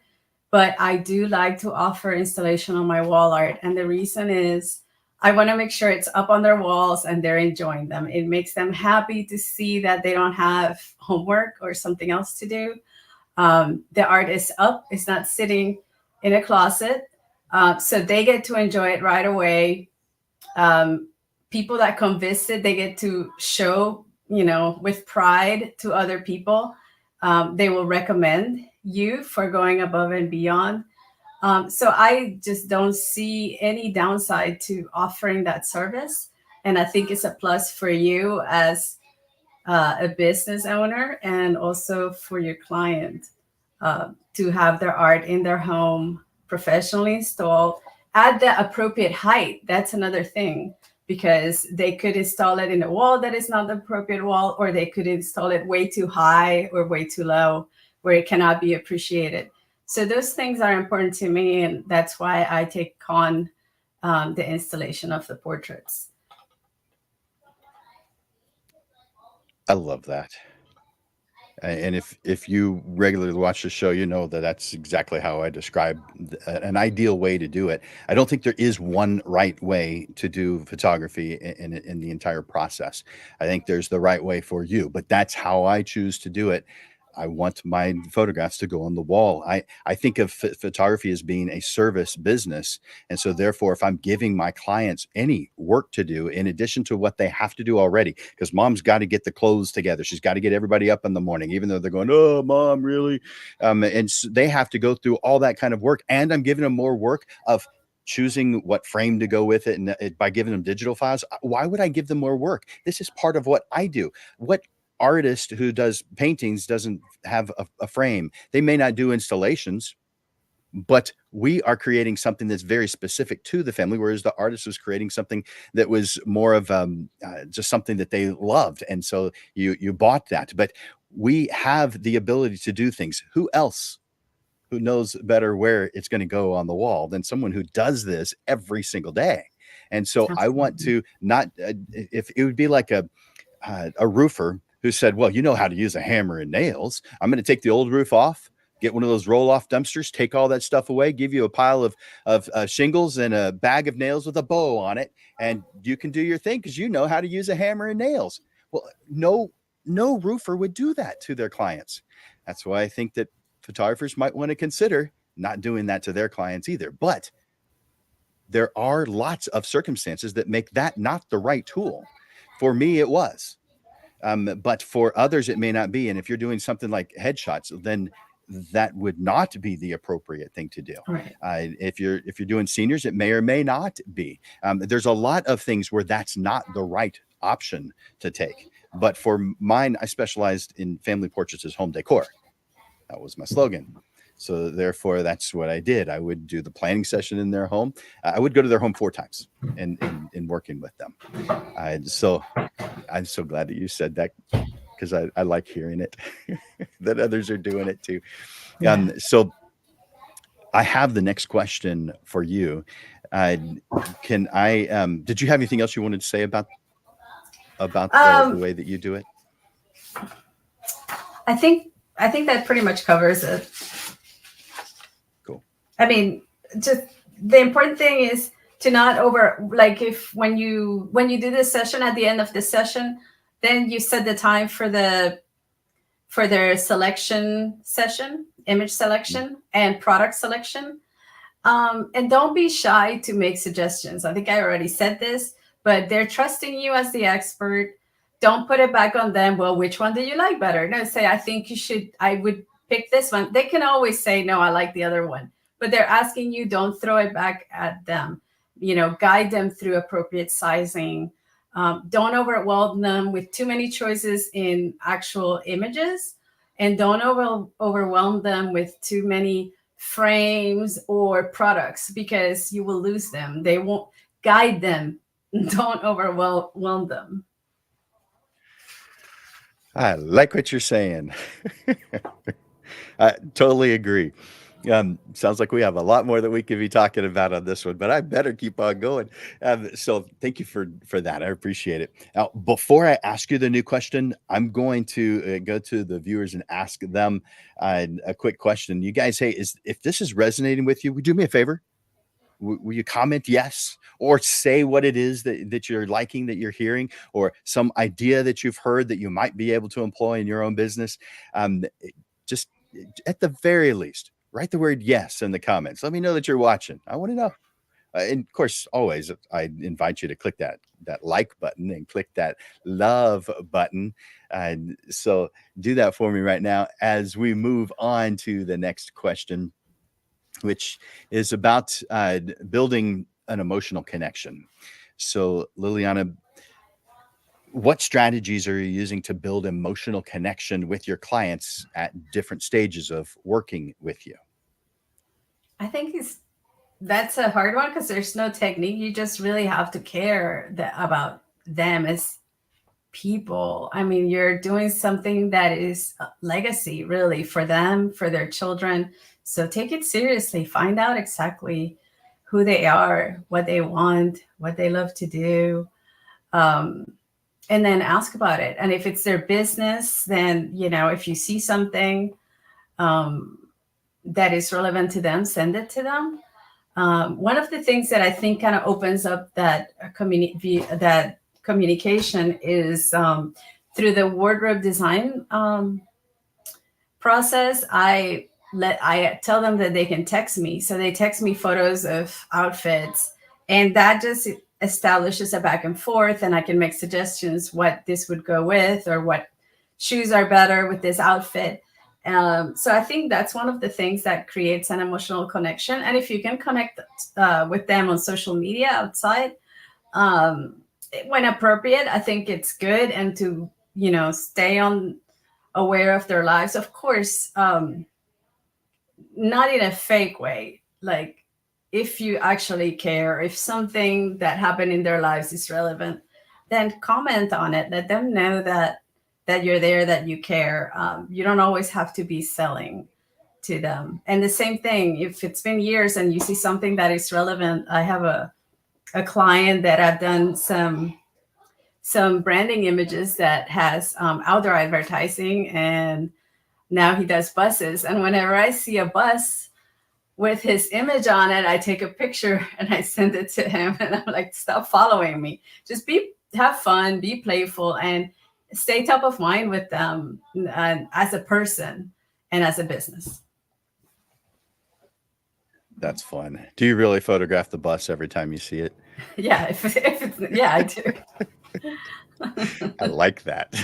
but I do like to offer installation on my wall art. And the reason is I want to make sure it's up on their walls and they're enjoying them. It makes them happy to see that they don't have homework or something else to do. The art is up, it's not sitting in a closet. So they get to enjoy it right away. People that come visit, they get to show, with pride to other people. They will recommend you for going above and beyond. So I just don't see any downside to offering that service. And I think it's a plus for you as a business owner, and also for your client to have their art in their home, professionally installed at the appropriate height. That's another thing, because they could install it in a wall that is not the appropriate wall, or they could install it way too high or way too low where it cannot be appreciated. So those things are important to me, and that's why I take on the installation of the portraits. I love that. And if you regularly watch the show, you know that that's exactly how I describe an ideal way to do it. I don't think there is one right way to do photography in the entire process. I think there's the right way for you, but that's how I choose to do it. I want my photographs to go on the wall. I think of photography as being a service business. And so therefore, if I'm giving my clients any work to do in addition to what they have to do already, because mom's got to get the clothes together. She's got to get everybody up in the morning, even though they're going, oh, mom, really? And so they have to go through all that kind of work. And I'm giving them more work of choosing what frame to go with it. And by giving them digital files, why would I give them more work? This is part of what I do. What artist who does paintings doesn't have a frame? They may not do installations, but we are creating something that's very specific to the family, whereas the artist was creating something that was more of just something that they loved. And so you bought that. But we have the ability to do things. Who else who knows better where it's going to go on the wall than someone who does this every single day? And so I want to not, if it would be like a roofer who said, well, you know how to use a hammer and nails. I'm going to take the old roof off, get one of those roll off dumpsters, take all that stuff away, give you a pile of shingles and a bag of nails with a bow on it. And you can do your thing because you know how to use a hammer and nails. Well, no roofer would do that to their clients. That's why I think that photographers might want to consider not doing that to their clients either. But there are lots of circumstances that make that not the right tool. For me, it was. But for others, it may not be. And if you're doing something like headshots, then that would not be the appropriate thing to do. Right. If you're doing seniors, it may or may not be. There's a lot of things where that's not the right option to take. But for mine, I specialized in family portraits as home decor. That was my slogan. So therefore, that's what I did. I would do the planning session in their home. I would go to their home 4 times in working with them. So I'm so glad that you said that, because I like hearing it, that others are doing it too. Yeah. So I have the next question for you. Can I, did you have anything else you wanted to say about the way that you do it? I think that pretty much covers it. Cool. I mean, just the important thing is to not if when you do this session, at the end of the session, then you set the time for their selection session, image selection and product selection. And don't be shy to make suggestions. I think I already said this, but they're trusting you as the expert. Don't put it back on them. Well, which one do you like better? No, say, I would pick this one. They can always say, no, I like the other one. But they're asking you, don't throw it back at them. Guide them through appropriate sizing. Don't overwhelm them with too many choices in actual images. And don't overwhelm them with too many frames or products, because you will lose them. They won't. Guide them. Don't overwhelm them. I like what you're saying. I totally agree. Sounds like we have a lot more that we could be talking about on this one, but I better keep on going. So thank you for that. I appreciate it. Now, before I ask you the new question, I'm going to go to the viewers and ask them a quick question. You guys, hey, if this is resonating with you, would you do me a favor? Will you comment yes, or say what it is that you're liking, that you're hearing, or some idea that you've heard that you might be able to employ in your own business? Just at the very least, write the word yes in the comments. Let me know that you're watching. I want to know. And of course, always, I invite you to click that like button and click that love button. So do that for me right now as we move on to the next question, which is about building an emotional connection. So Liliana, what strategies are you using to build emotional connection with your clients at different stages of working with you? I think that's a hard one, because there's no technique. You just really have to care about them as people. I mean, you're doing something that is a legacy, really, for them, for their children. So take it seriously. Find out exactly who they are, what they want, what they love to do, and then ask about it. And if it's their business, then, if you see something that is relevant to them, send it to them. One of the things that I think kind of opens up that communication is through the wardrobe design process. I tell them that they can text me. So they text me photos of outfits, and that just establishes a back and forth, and I can make suggestions what this would go with, or what shoes are better with this outfit. So I think that's one of the things that creates an emotional connection. And if you can connect with them on social media outside, when appropriate, I think it's good. And to, stay aware of their lives, of course, not in a fake way. Like, if you actually care, if something that happened in their lives is relevant, then comment on it. Let them know that that you're there, that you care. You don't always have to be selling to them. And the same thing, if it's been years and you see something that is relevant. I have a client that I've done some branding images that has outdoor advertising, and now he does buses. And whenever I see a bus with his image on it, I take a picture and I send it to him, and I'm like, stop following me. Just have fun, be playful, and stay top of mind with them as a person and as a business. That's fun. Do you really photograph the bus every time you see it? Yeah, if it's, yeah, I do. I like that.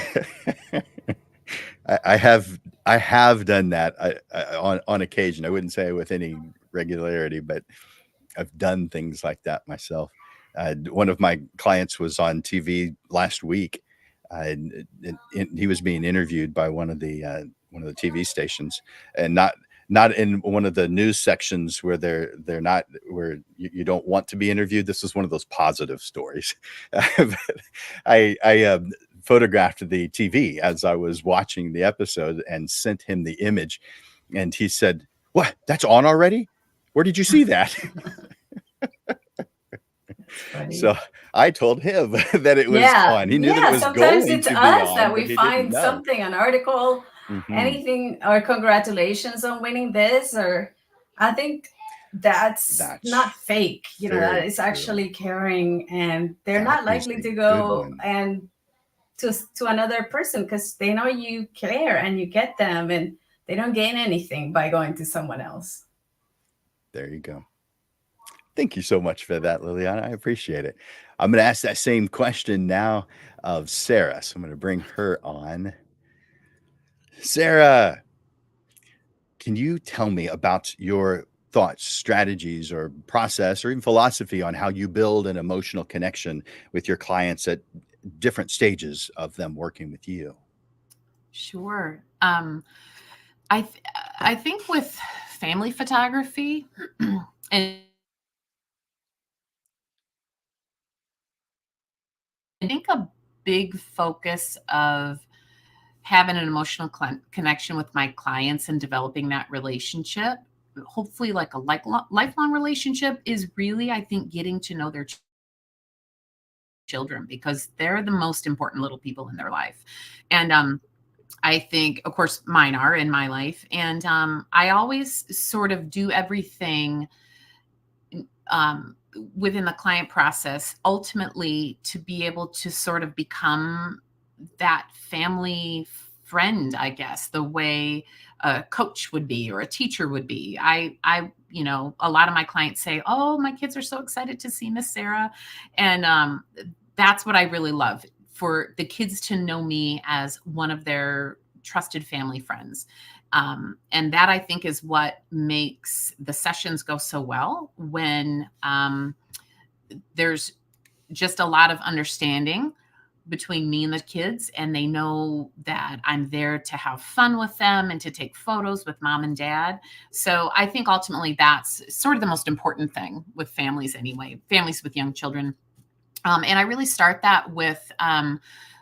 I have done that on occasion. I wouldn't say with any regularity, but I've done things like that myself. One of my clients was on TV last week. He was being interviewed by one of the TV stations, and not in one of the news sections where they're not, where you don't want to be interviewed. This was one of those positive stories. I photographed the TV as I was watching the episode and sent him the image, and he said, "What? That's on already? Where did you see that?" So I told him that it was on. He knew that it was sometimes going it's to be us on, that but we he find didn't know. something, an article, anything, or congratulations on winning this, or I think that's not fake. You know, that is actually caring, and they're not likely to go and to another person because they know you care and you get them, and they don't gain anything by going to someone else. There you go. Thank you so much for that, Liliana. I appreciate it. I'm going to ask that same question now of Sarah. So I'm going to bring her on. Sarah, can you tell me about your thoughts, strategies, or process, or even philosophy on how you build an emotional connection with your clients at different stages of them working with you? Sure. I think with family photography, and I think a big focus of having an emotional connection with my clients and developing that relationship, hopefully like a lifelong relationship, is really, I think, getting to know their children, because they're the most important little people in their life. And I think, of course, mine are in my life. And I always sort of do everything within the client process, ultimately to be able to sort of become that family friend, I guess, the way a coach would be or a teacher would be. I you know, a lot of my clients say, "Oh, my kids are so excited to see Miss Sarah." And that's what I really love, for the kids to know me as one of their trusted family friends. And that, I think, is what makes the sessions go so well, when there's just a lot of understanding between me and the kids, and they know that I'm there to have fun with them and to take photos with mom and dad. So I think ultimately that's sort of the most important thing with families anyway, families with young children. And I really start that with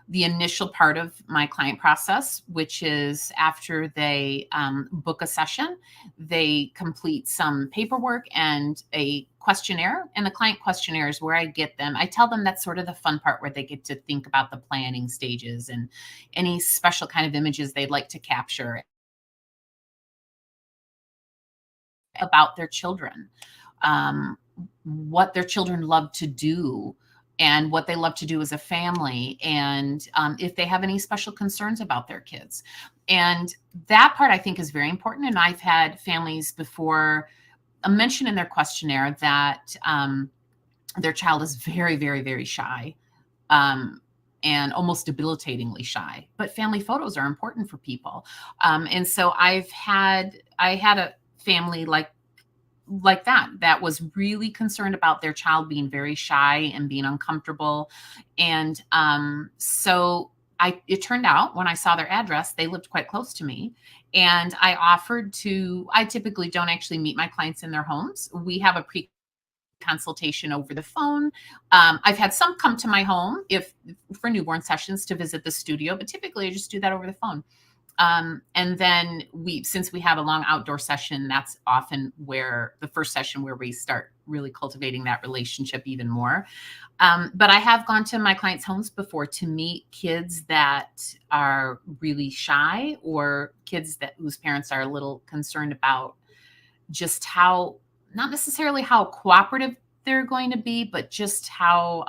the initial part of my client process, which is after they book a session, they complete some paperwork and a questionnaire. And the client questionnaire is where I get them. I tell them that's sort of the fun part, where they get to think about the planning stages and any special kind of images they'd like to capture about their children, what their children love to do, and what they love to do as a family, and if they have any special concerns about their kids. And that part, I think, is very important. And I've had families before mention in their questionnaire that their child is very, very, very shy, and almost debilitatingly shy. But family photos are important for people. And so I had a family like that was really concerned about their child being very shy and being uncomfortable. And so it turned out, when I saw their address, they lived quite close to me. And I typically don't actually meet my clients in their homes. We have a consultation over the phone. I've had some come to my home for newborn sessions to visit the studio, but typically I just do that over the phone. And then since we have a long outdoor session, that's often where the first session where we start really cultivating that relationship even more. But I have gone to my clients' homes before to meet kids that are really shy, or kids whose parents are a little concerned about just how, not necessarily how cooperative they're going to be, but just how,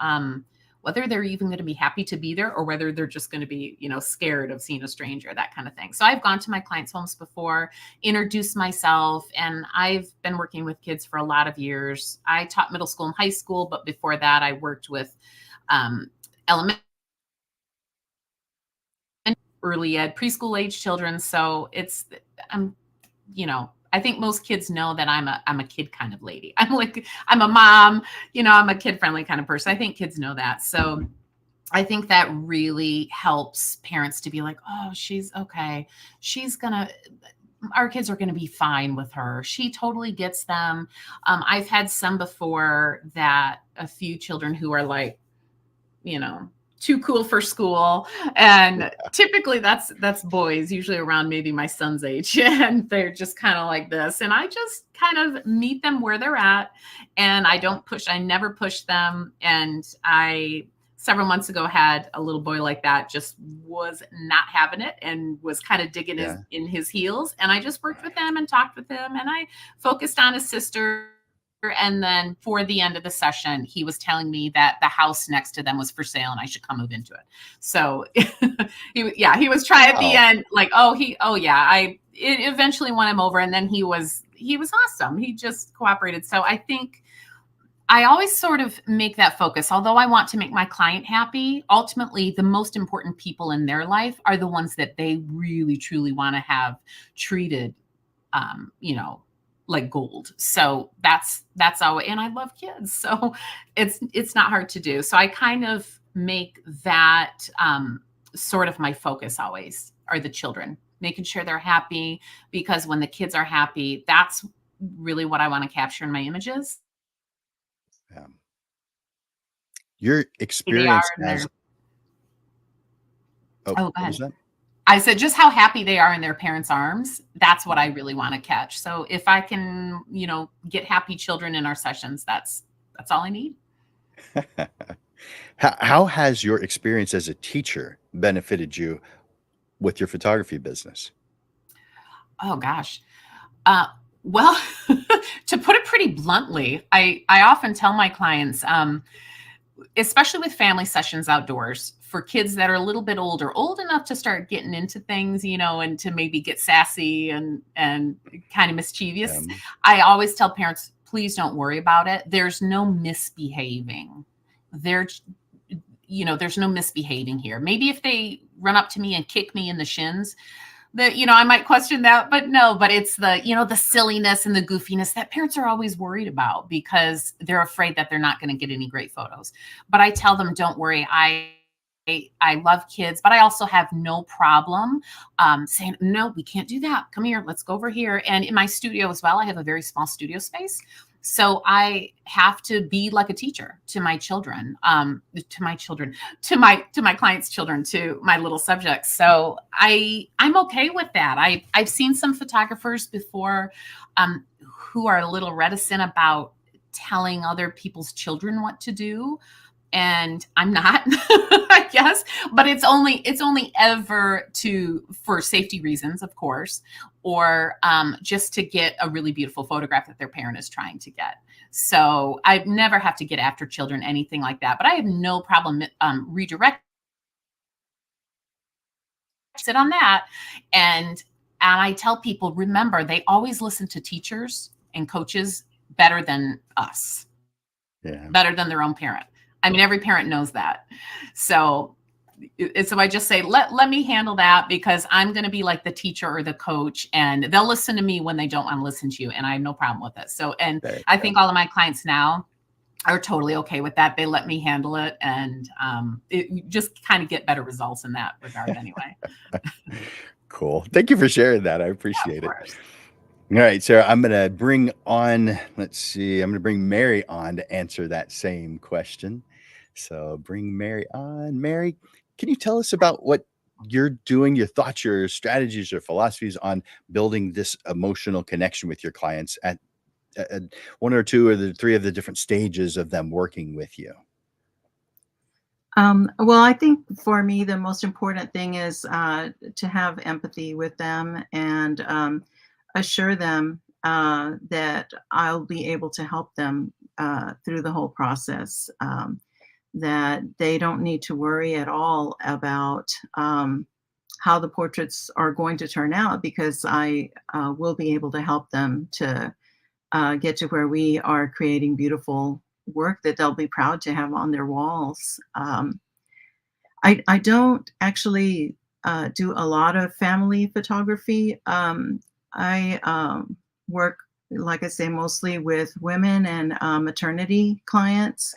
whether they're even going to be happy to be there, or whether they're just going to be, scared of seeing a stranger, that kind of thing. So I've gone to my clients' homes before, introduced myself, and I've been working with kids for a lot of years. I taught middle school and high school, but before that I worked with elementary, early ed, preschool age children. So I think most kids know that I'm a kid kind of lady. I'm a mom, I'm a kid friendly kind of person. I think kids know that. So I think that really helps parents to be like, oh, she's okay. Our kids are going to be fine with her. She totally gets them. I've had some before, that a few children who are like, too cool for school. And typically that's boys, usually around maybe my son's age. And they're just kind of like this. And I just kind of meet them where they're at. And I never push them. And I, several months ago, had a little boy like that, just was not having it and was kind of digging in his heels. And I just worked with him and talked with him, and I focused on his sister. And then for the end of the session, he was telling me that the house next to them was for sale and I should come move into it. So he was trying at the end, like, it eventually won him over. And then he was awesome. He just cooperated. So I think I always sort of make that focus. Although I want to make my client happy, ultimately the most important people in their life are the ones that they really, truly want to have treated, like gold. So that's all. And I love kids. So it's not hard to do. So I kind of make that sort of my focus always, are the children, making sure they're happy, because when the kids are happy, that's really what I want to capture in my images. Your experience go ahead. What was that? I said just how happy they are in their parents' arms. That's what I really want to catch. So if I can, get happy children in our sessions, that's all I need. How has your experience as a teacher benefited you with your photography business? Oh gosh. Well, to put it pretty bluntly, I often tell my clients, especially with family sessions outdoors, for kids that are a little bit old enough to start getting into things, and to maybe get sassy and kind of mischievous. I always tell parents, please don't worry about it. There's no misbehaving. There's no misbehaving here. Maybe if they run up to me and kick me in the shins, that, I might question that, but no, but it's the, the silliness and the goofiness that parents are always worried about, because they're afraid that they're not going to get any great photos. But I tell them, don't worry. I love kids, but I also have no problem saying, no, we can't do that. Come here. Let's go over here. And in my studio as well, I have a very small studio space. So I have to be like a teacher to my children, to my clients' children, to my little subjects. So I'm okay with that. I've seen some photographers before who are a little reticent about telling other people's children what to do. And I'm not, I guess, but it's only ever for safety reasons, of course, or just to get a really beautiful photograph that their parent is trying to get. So I never have to get after children, anything like that. But I have no problem redirect sit on that. And I tell people, remember, they always listen to teachers and coaches better than us, better than their own parent. I mean, every parent knows that. So I just say, let me handle that, because I'm going to be like the teacher or the coach, and they'll listen to me when they don't want to listen to you. And I have no problem with it. So, and I think all of my clients now are totally okay with that. They let me handle it, and it just kind of get better results in that regard anyway. Cool. Thank you for sharing that. I appreciate it. All right, Sarah, I'm going to bring on, let's see, I'm going to bring Mary on to answer that same question. So bring Mary on. Mary, can you tell us about what you're doing, your thoughts, your strategies, your philosophies on building this emotional connection with your clients at one or two or the three of the different stages of them working with you? Well, I think for me, the most important thing is to have empathy with them and assure them that I'll be able to help them through the whole process. That they don't need to worry at all about how the portraits are going to turn out because I will be able to help them to get to where we are creating beautiful work that they'll be proud to have on their walls. I don't actually do a lot of family photography. I work, like I say, mostly with women and maternity clients.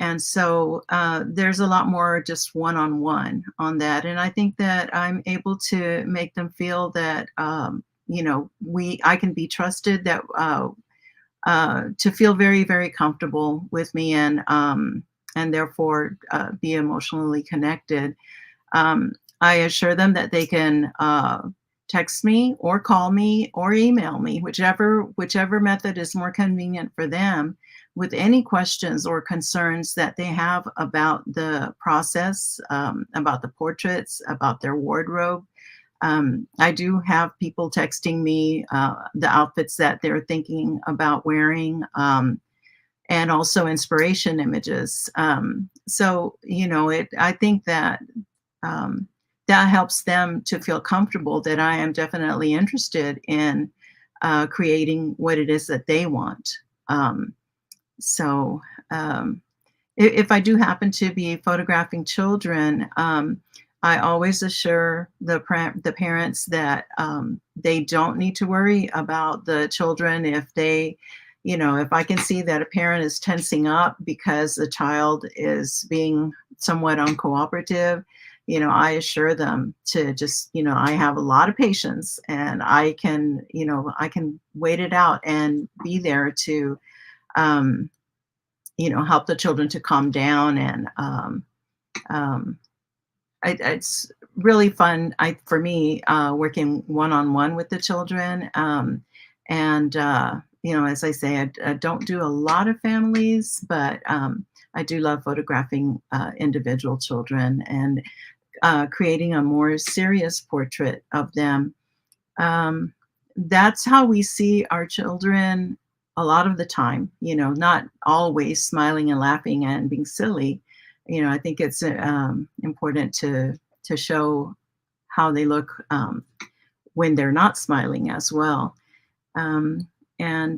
And so there's a lot more just one-on-one on that. And I think that I'm able to make them feel that, I can be trusted, that to feel very, very comfortable with me and therefore be emotionally connected. I assure them that they can text me or call me or email me, whichever method is more convenient for them, with any questions or concerns that they have about the process, about the portraits, about their wardrobe. I do have people texting me the outfits that they're thinking about wearing, and also inspiration images. I think that that helps them to feel comfortable that I am definitely interested in creating what it is that they want. Um, so if I do happen to be photographing children, I always assure the parents that they don't need to worry about the children if they, if I can see that a parent is tensing up because the child is being somewhat uncooperative, I assure them to just, I have a lot of patience and I can wait it out and be there to, um, help the children to calm down. And um, it's really fun for me working one-on-one with the children. And as I say, I don't do a lot of families, but I do love photographing individual children and creating a more serious portrait of them. um, that's how we see our children a lot of the time, not always smiling and laughing and being silly. I think it's important to show how they look when they're not smiling as well. And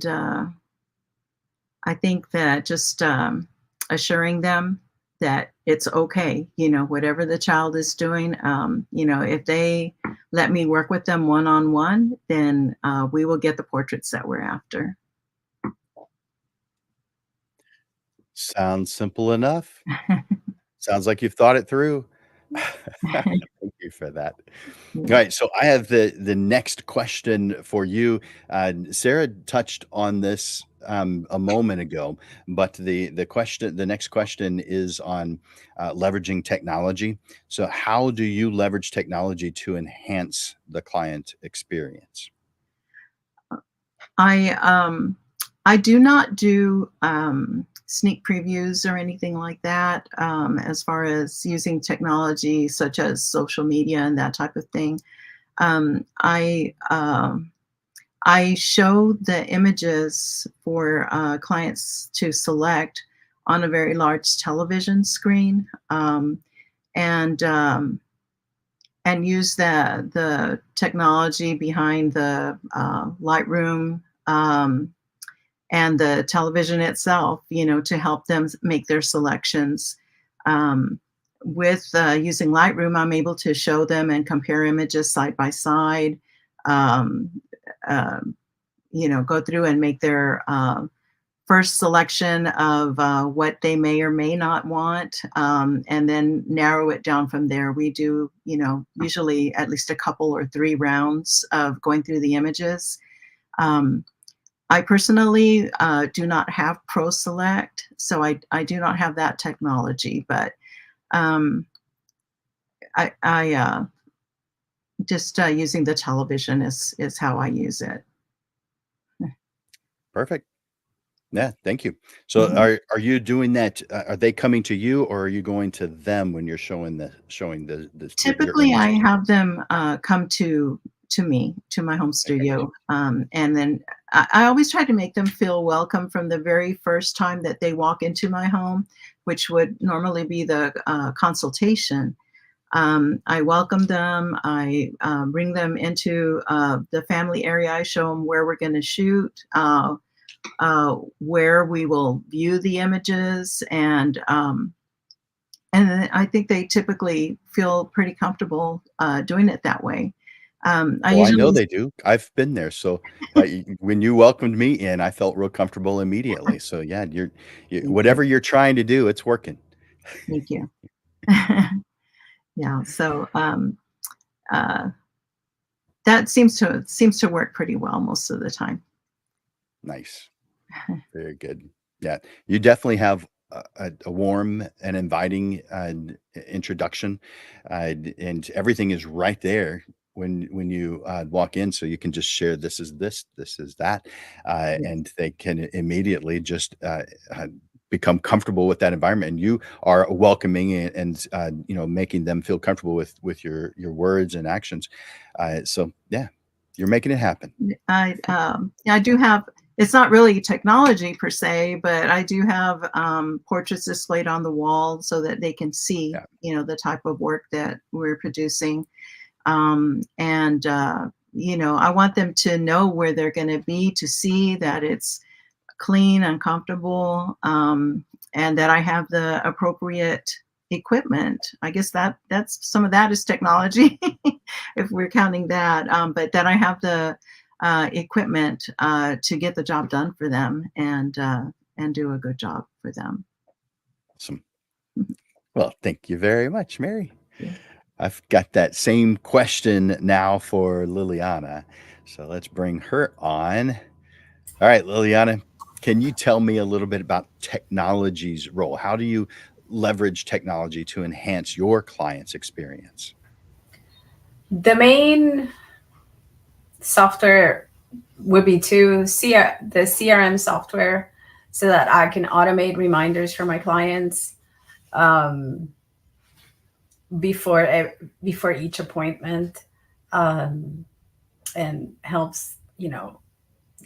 I think that just assuring them that it's okay, whatever the child is doing, if they let me work with them one on one, then we will get the portraits that we're after. Sounds simple enough. Sounds like you've thought it through. Thank you for that. All right, so I have the next question for you. Sarah touched on this a moment ago, but the next question is on leveraging technology. So, how do you leverage technology to enhance the client experience? I I do not do sneak previews or anything like that, as far as using technology such as social media and that type of thing. Um, I um, I show the images for clients to select on a very large television screen, and use the technology behind the Lightroom, and the television itself, to help them make their selections. Um, with using Lightroom, I'm able to show them and compare images side by side. Um, uh, Go through and make their first selection of what they may or may not want, and then narrow it down from there. We do, usually at least a couple or 3 rounds of going through the images. I personally do not have Pro Select, so I do not have that technology, but I just using the television is how I use it. Perfect. Yeah, thank you. So Mhm. are you doing that? Are they coming to you, or are you going to them when you're showing your Typically, I images? have them come to me, to my home Okay, studio, and then I always try to make them feel welcome from the very first time that they walk into my home, which would normally be the consultation. I welcome them. I bring them into the family area. I show them where we're going to shoot, where we will view the images, and then I think they typically feel pretty comfortable doing it that way. I Well, I know usually they do. I've been there. So when you welcomed me in, I felt real comfortable immediately. So yeah, Thank you, whatever you're trying to do, it's working. thank you. Yeah, so uh, that seems to work pretty well most of the time. Nice. Very good. Yeah, you definitely have a warm and inviting introduction, and everything is right there when you walk in. So you can just share this is this, this is that, Yeah, and they can immediately just become comfortable with that environment. And you are welcoming and making them feel comfortable with your words and actions. So yeah, you're making it happen. I do have. It's not really technology per se, but I do have portraits displayed on the wall so that they can see, Yeah. the type of work that we're producing. And I want them to know where they're going to be, to see that it's clean and comfortable, and that I have the appropriate equipment. I guess that's some of that is technology, if we're counting that. But that I have the equipment to get the job done for them and do a good job for them. Awesome. Well, thank you very much, Mary. Yeah. I've got that same question now for Liliana. So let's bring her on. All right, Liliana, can you tell me a little bit about technology's role? How do you leverage technology to enhance your client's experience? The main software would be the CRM software so that I can automate reminders for my clients um, before each appointment, um, and helps,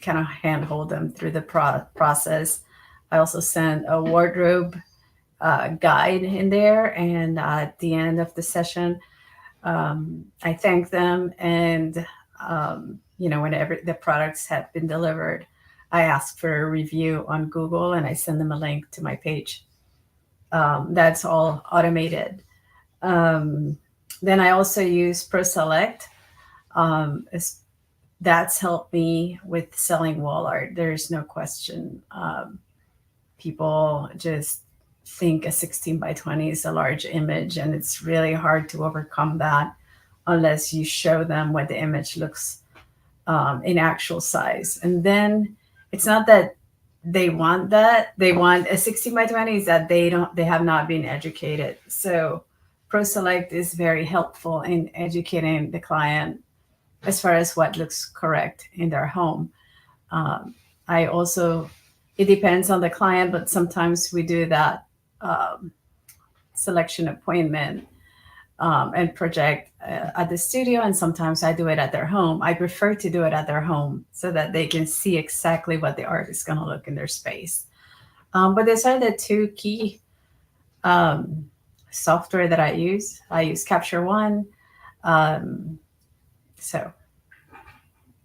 kind of handhold them through the process. I also send a wardrobe guide in there, and at the end of the session, I thank them, and whenever the products have been delivered, I ask for a review on Google, and I send them a link to my page. That's all automated. Um, then I also use ProSelect. Um, that's helped me with selling wall art. There's no question. People just think a 16 by 20 is a large image, and it's really hard to overcome that unless you show them what the image looks in actual size. And then it's not that they want that. They want a 16 by 20 is that they have not been educated. So ProSelect is very helpful in educating the client as far as what looks correct in their home. Um, I also, it depends on the client, but sometimes we do that selection appointment and project at the studio, and sometimes I do it at their home. I prefer to do it at their home so that they can see exactly what the art is going to look in their space. But these are the two key software that I use. I use Capture One, um, so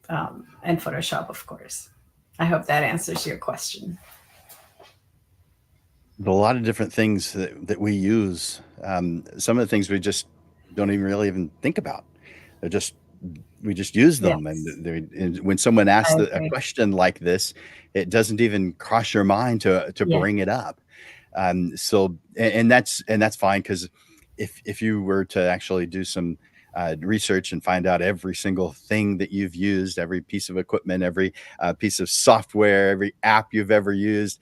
and Photoshop, of course. I hope that answers your question. A lot of different things that we use. Some of the things we just don't even really even think about. They're just we just use them. Yes, And when someone asks I a agree. question like this, it doesn't even cross your mind to Yeah. bring it up. So and that's fine, because if you were to actually do some research and find out every single thing that you've used, every piece of equipment, every piece of software, every app you've ever used,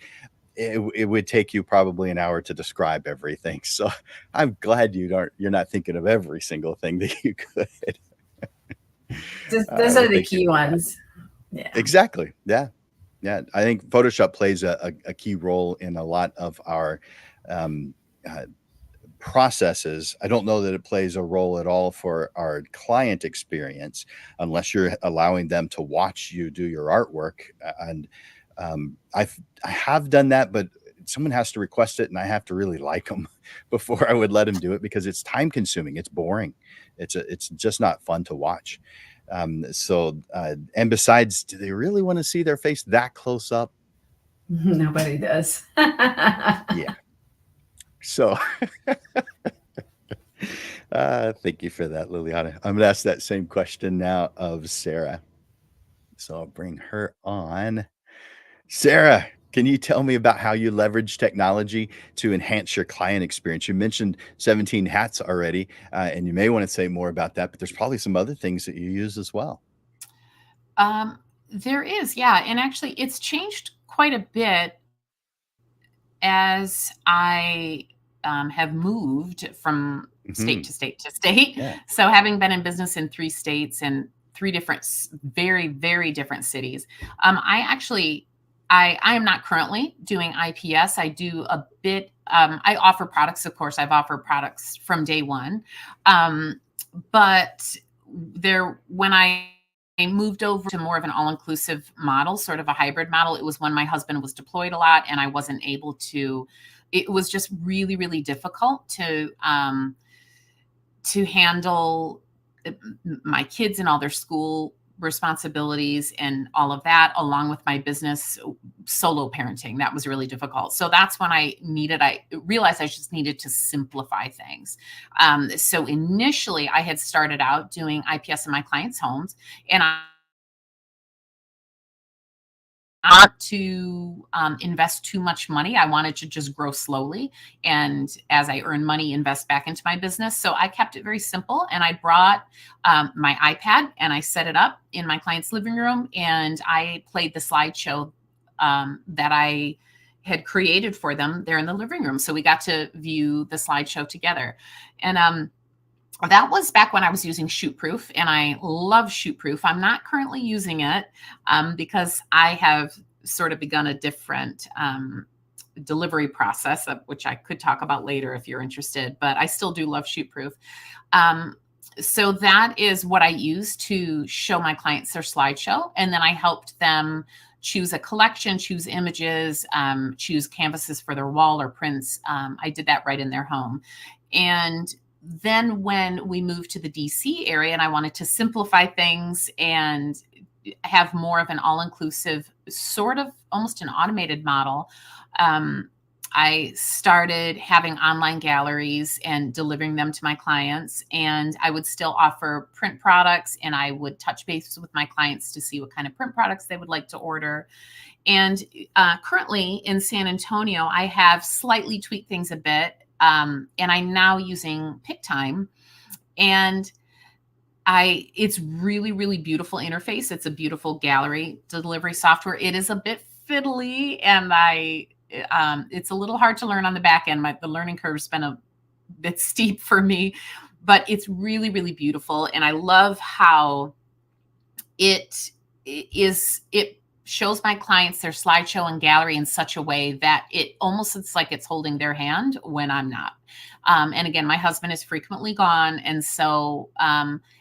it would take you probably an hour to describe everything. So I'm glad you're not thinking of every single thing that you could. Those Well, are the thank you key for that. ones. Yeah. Exactly. Yeah. Yeah. I think Photoshop plays a key role in a lot of our um, uh, processes. I don't know that it plays a role at all for our client experience, unless you're allowing them to watch you do your artwork. And I have done that, but someone has to request it, and I have to really like them before I would let them do it, because it's time consuming. It's boring. It's just not fun to watch. And besides, do they really want to see their face that close up? Nobody does. Yeah. So thank you for that, Liliana. I'm going to ask that same question now of Sarah. So I'll bring her on. Sarah, can you tell me about how you leverage technology to enhance your client experience? You mentioned 17 hats already, and you may want to say more about that, but there's probably some other things that you use as well. There is, yeah. And actually, it's changed quite a bit as I have moved from state Hmm. to state to state. Yeah. So, having been in business in 3 states and three different, very, very different cities, I actually, I am not currently doing IPS. I do a bit. I offer products, of course. I've offered products from day one, but when I moved over to more of an all-inclusive model, sort of a hybrid model, it was when my husband was deployed a lot and I wasn't able to. It was just really, really difficult to handle my kids and all their school responsibilities and all of that, along with my business solo parenting. That was really difficult. So that's when I realized I just needed to simplify things. So initially I had started out doing IPS in my clients' homes, and I not to invest too much money. I wanted to just grow slowly. And as I earn money, invest back into my business. So I kept it very simple. And I brought my iPad and I set it up in my client's living room. And I played the slideshow that I had created for them there in the living room. So we got to view the slideshow together. And that was back when I was using Shootproof, and I love Shootproof. I'm not currently using it because I have sort of begun a different delivery process, which I could talk about later if you're interested, but I still do love Shootproof. So that is what I use to show my clients their slideshow. And then I helped them choose a collection, choose images, choose canvases for their wall or prints. I did that right in their home. And then when we moved to the DC area and I wanted to simplify things and have more of an all-inclusive, sort of almost an automated model, I started having online galleries and delivering them to my clients. And I would still offer print products, and I would touch base with my clients to see what kind of print products they would like to order. And currently in San Antonio, I have slightly tweaked things a bit. And I'm now using PicTime, and it's really, really beautiful interface. It's a beautiful gallery delivery software. It is a bit fiddly, and it's a little hard to learn on the back end. The learning curve's been a bit steep for me, but it's really, really beautiful. And I love how it shows my clients their slideshow and gallery in such a way that it's like it's holding their hand when I'm not. And again, my husband is frequently gone. And so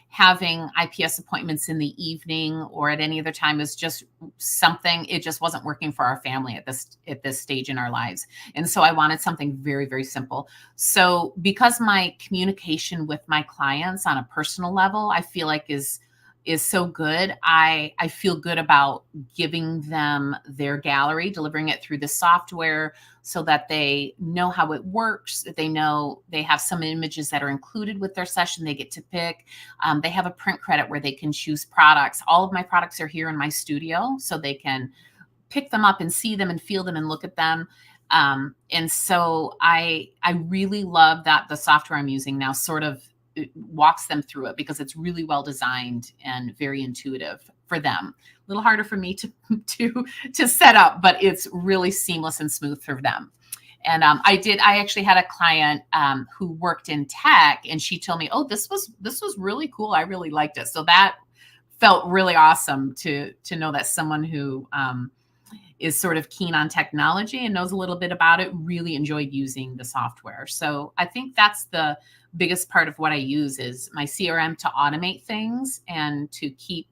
having IPS appointments in the evening or at any other time is just something, it just wasn't working for our family at this stage in our lives. And so I wanted something very, very simple. So because my communication with my clients on a personal level, I feel like is is so good. I feel good about giving them their gallery, delivering it through the software so that they know how it works. That they know they have some images that are included with their session. They get to pick. They have a print credit where they can choose products. All of my products are here in my studio, so they can pick them up and see them and feel them and look at them. And so I really love that the software I'm using now sort of walks them through it, because it's really well designed and very intuitive for them. A little harder for me to set up, but it's really seamless and smooth for them. And I actually had a client who worked in tech, and she told me, oh, this was really cool. I really liked it. So that felt really awesome to know that someone who is sort of keen on technology and knows a little bit about it really enjoyed using the software. So I think that's the biggest part of what I use is my CRM to automate things and to keep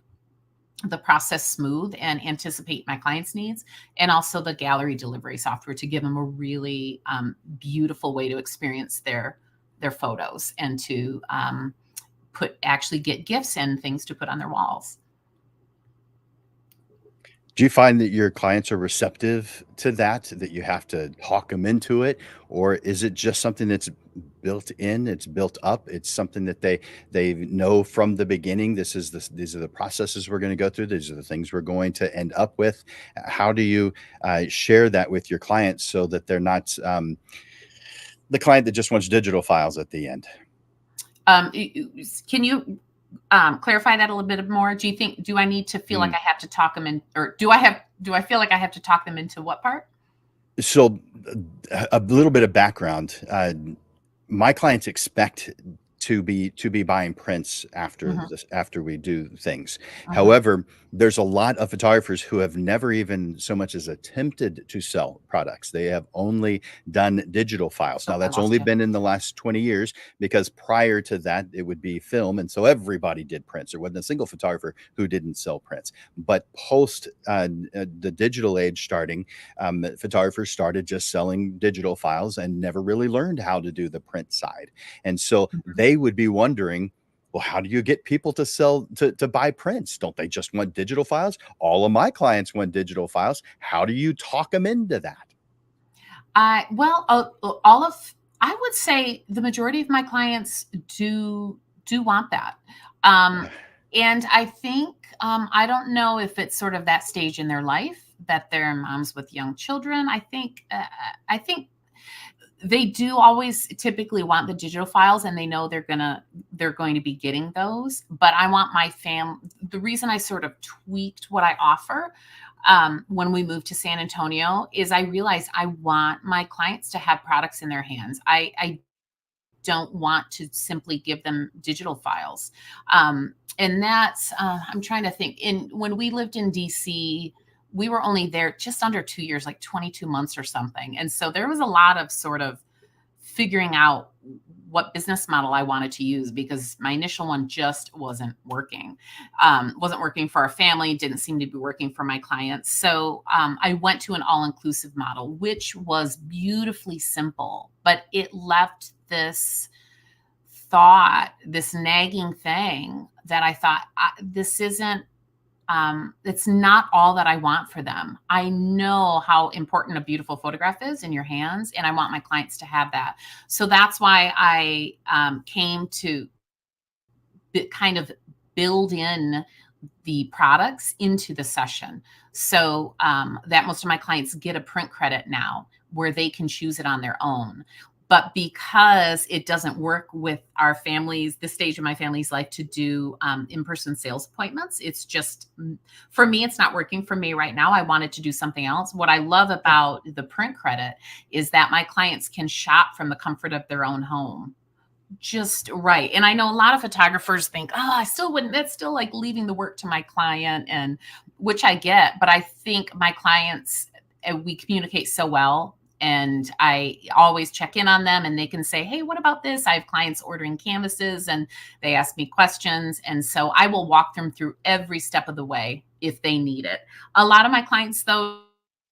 the process smooth and anticipate my clients' needs, and also the gallery delivery software to give them a really beautiful way to experience their photos and to actually get gifts and things to put on their walls. Do you find that your clients are receptive to that you have to talk them into it? Or is it just something that's built in, it's built up, it's something that they know from the beginning, these are the processes we're going to go through, these are the things we're going to end up with? How do you share that with your clients so that they're not the client that just wants digital files at the end? Can you clarify that a little bit more? Do I need to feel like I have to talk them in, or do I feel like I have to talk them into what part? So a little bit of background. My clients expect to be buying prints after we do things. However, there's a lot of photographers who have never even so much as attempted to sell products. They have only done digital files. Now, that's only been in the last 20 years, because prior to that, it would be film. And so everybody did prints. There wasn't a single photographer who didn't sell prints. But post the digital age starting, photographers started just selling digital files and never really learned how to do the print side. And so they would be wondering, well, how do you get people to sell to buy prints? Don't they just want digital files? All of my clients want digital files. How do you talk them into that? I would say the majority of my clients do want that. And I think I don't know if it's sort of that stage in their life that they're moms with young children. I think they do always typically want the digital files, and they know they're going to be getting those. But I want the reason I sort of tweaked what I offer when we moved to San Antonio is I realized I want my clients to have products in their hands. I don't want to simply give them digital files. And that's, I'm trying to think, when we lived in DC, we were only there just under 2 years, like 22 months or something. And so there was a lot of sort of figuring out what business model I wanted to use, because my initial one just wasn't working for our family, didn't seem to be working for my clients. So I went to an all-inclusive model, which was beautifully simple, but it left this nagging thing that I thought, this isn't, it's not all that I want for them. I know how important a beautiful photograph is in your hands, and I want my clients to have that. So that's why I came to kind of build in the products into the session, so that most of my clients get a print credit now where they can choose it on their own. But because it doesn't work with our families, this stage of my family's life, to do in-person sales appointments, it's just, for me, it's not working for me right now. I wanted to do something else. What I love about the print credit is that my clients can shop from the comfort of their own home. Just right. And I know a lot of photographers think, that's still like leaving the work to my client, and which I get, but I think my clients, we communicate so well. And I always check in on them, and they can say, hey, what about this? I have clients ordering canvases and they ask me questions. And so I will walk them through every step of the way if they need it. A lot of my clients, though,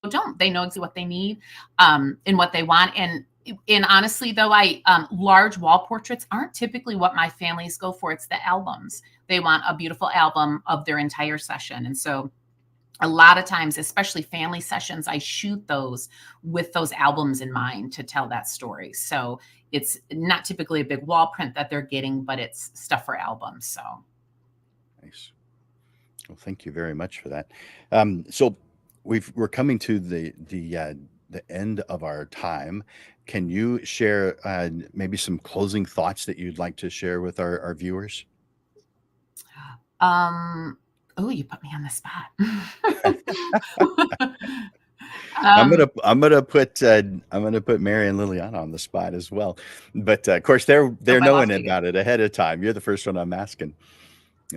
don't. They know exactly what they need and what they want. And And honestly, though, large wall portraits aren't typically what my families go for. It's the albums. They want a beautiful album of their entire session. And so a lot of times, especially family sessions, I shoot those with those albums in mind to tell that story. So it's not typically a big wall print that they're getting, but it's stuff for albums. So Nice. Well, thank you very much for that. So we're coming to the end of our time. Can you share maybe some closing thoughts that you'd like to share with our viewers? oh, you put me on the spot. I'm gonna put Mary and Liliana on the spot as well, but of course they're I knowing lost you again. about it ahead of time. You're the first one I'm asking,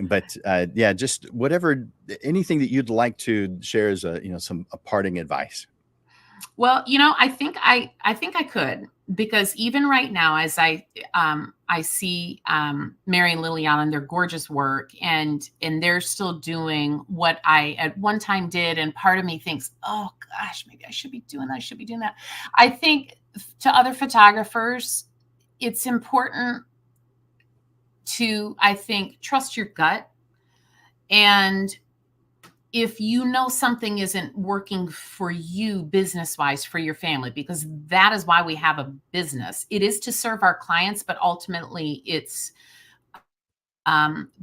but yeah, just whatever, anything that you'd like to share as a parting advice. Well, I think I could, because even right now, as I see Mary and Liliana and their gorgeous work, and they're still doing what I at one time did, and part of me thinks, oh gosh, maybe I should be doing that. I should be doing that. I think to other photographers, it's important to, I think, trust your gut. And if you know something isn't working for you business-wise, for your family, because that is why we have a business. It is to serve our clients, but ultimately it's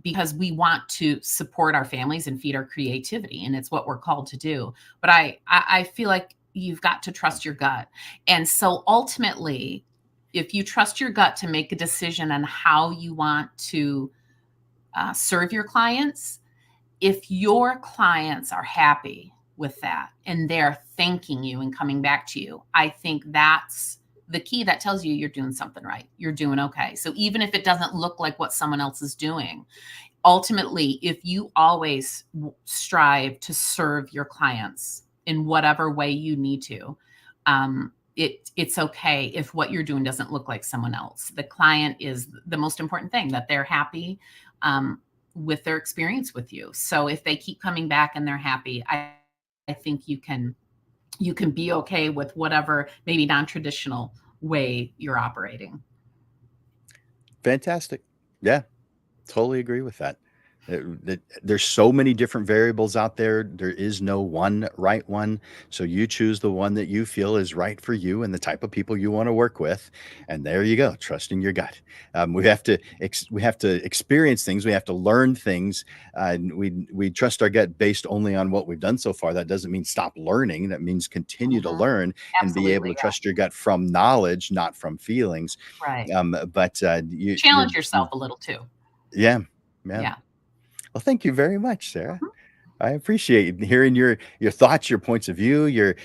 because we want to support our families and feed our creativity, and it's what we're called to do. But I feel like you've got to trust your gut. And so ultimately, if you trust your gut to make a decision on how you want to serve your clients, if your clients are happy with that and they're thanking you and coming back to you, I think that's the key. That tells you you're doing something right. You're doing okay. So even if it doesn't look like what someone else is doing, ultimately, if you always strive to serve your clients in whatever way you need to, it's okay if what you're doing doesn't look like someone else. The client is the most important thing, that they're happy with their experience with you. So if they keep coming back and they're happy, I think you can be okay with whatever maybe non-traditional way you're operating. Fantastic. Yeah, totally agree with that. There's so many different variables out there. There is no one right one. So you choose the one that you feel is right for you and the type of people you want to work with. And there you go, trusting your gut. We have to experience things. We have to learn things. We trust our gut based only on what we've done so far. That doesn't mean stop learning. That means continue to learn and be able to trust your gut from knowledge, not from feelings. Right. But you challenge yourself a little too. Yeah. Yeah. Well, thank you very much, Sarah. I appreciate hearing your thoughts, your points of view, your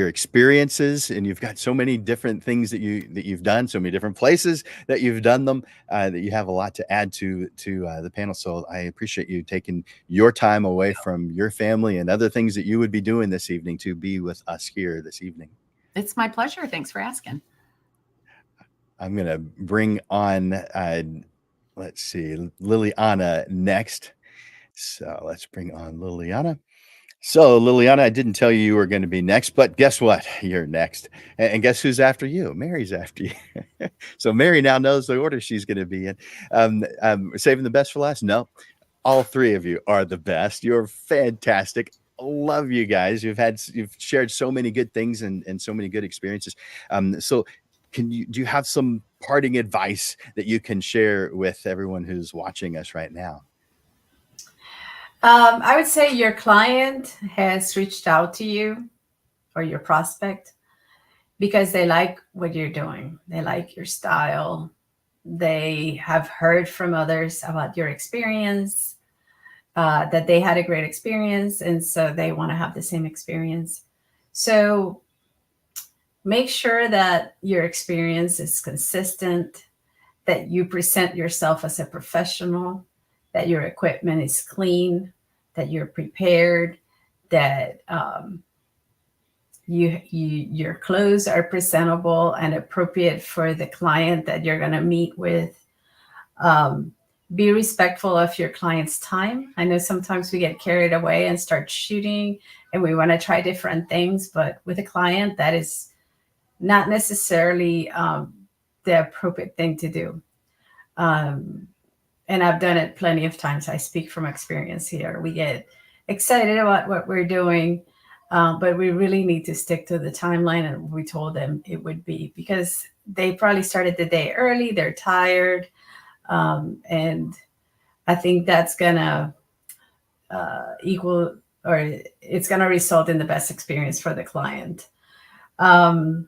experiences, and you've got so many different things that you've done, so many different places that you've done them, that you have a lot to add to the panel. So I appreciate you taking your time away from your family and other things that you would be doing this evening to be with us here this evening. It's my pleasure. Thanks for asking. I'm going to bring on, let's see, Liliana next. So let's bring on Liliana. So Liliana, I didn't tell you were going to be next, but guess what? You're next. And guess who's after you? Mary's after you. So Mary now knows the order she's going to be in. Saving the best for last? No. All three of you are the best. You're fantastic. Love you guys. You've shared so many good things and so many good experiences. So do you have some parting advice that you can share with everyone who's watching us right now? I would say your client has reached out to you, or your prospect, because they like what you're doing. They like your style. They have heard from others about your experience, that they had a great experience, and so they want to have the same experience. So make sure that your experience is consistent, that you present yourself as a professional, that your equipment is clean, that you're prepared, that your clothes are presentable and appropriate for the client that you're going to meet with. Be respectful of your client's time. I know sometimes we get carried away and start shooting and we want to try different things, but with a client, that is not necessarily the appropriate thing to do. And I've done it plenty of times. I speak from experience here. We get excited about what we're doing, but we really need to stick to the timeline and we told them it would be, because they probably started the day early, they're tired, and I think that's gonna equal, or it's gonna result in the best experience for the client. And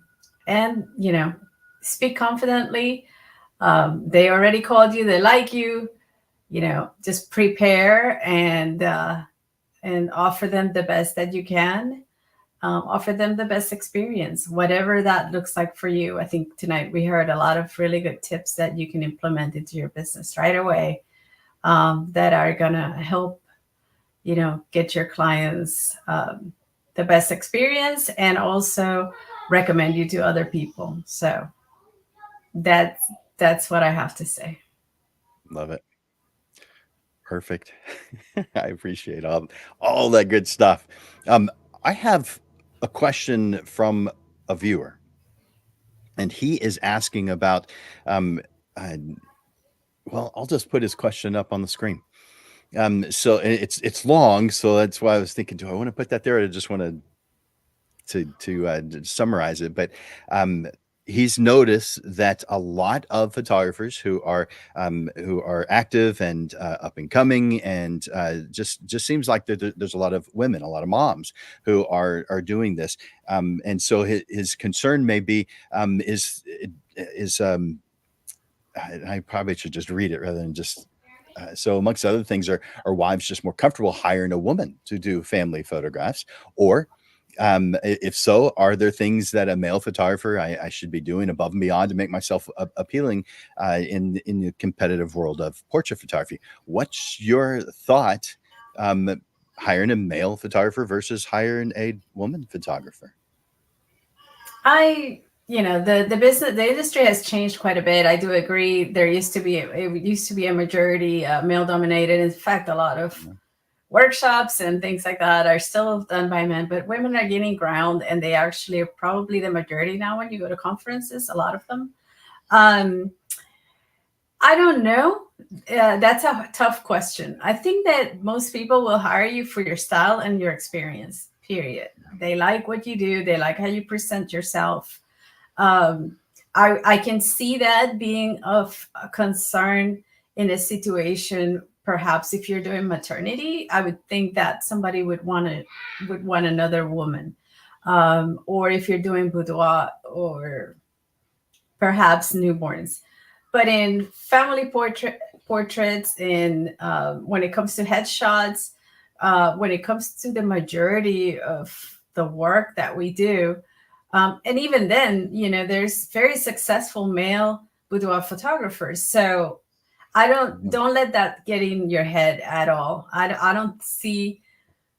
speak confidently. They already called you, they like you, just prepare and offer them the best that you can. Offer them the best experience, whatever that looks like for you. I think tonight we heard a lot of really good tips that you can implement into your business right away, that are gonna help, get your clients the best experience and also recommend you to other people. So that's what I have to say. Love it. Perfect. I appreciate all that good stuff. I have a question from a viewer, and he is asking about. Well, I'll just put his question up on the screen. So it's long, so that's why I was thinking, do I want to put that there, or I just want to summarize it? But he's noticed that a lot of photographers who are active and up and coming, and just seems like there's a lot of women, a lot of moms who are doing this, and so his concern may be is I probably should just read it rather than just. So amongst other things, are wives just more comfortable hiring a woman to do family photographs? Or if so, are there things that a male photographer I should be doing above and beyond to make myself appealing in the competitive world of portrait photography? What's your thought, hiring a male photographer versus hiring a woman photographer? The business, the industry has changed quite a bit. I do agree. It used to be a majority male dominated. In fact, a lot of workshops and things like that are still done by men, but women are gaining ground, and they actually are probably the majority now when you go to conferences, a lot of them. I don't know. That's a tough question. I think that most people will hire you for your style and your experience, period. They like what you do. They like how you present yourself. I can see that being of a concern in a situation. Perhaps if you're doing maternity, I would think that somebody would want another woman, or if you're doing boudoir or perhaps newborns. But in family portraits, in when it comes to headshots, when it comes to the majority of the work that we do, and even then, there's very successful male boudoir photographers. So don't let that get in your head at all. I don't see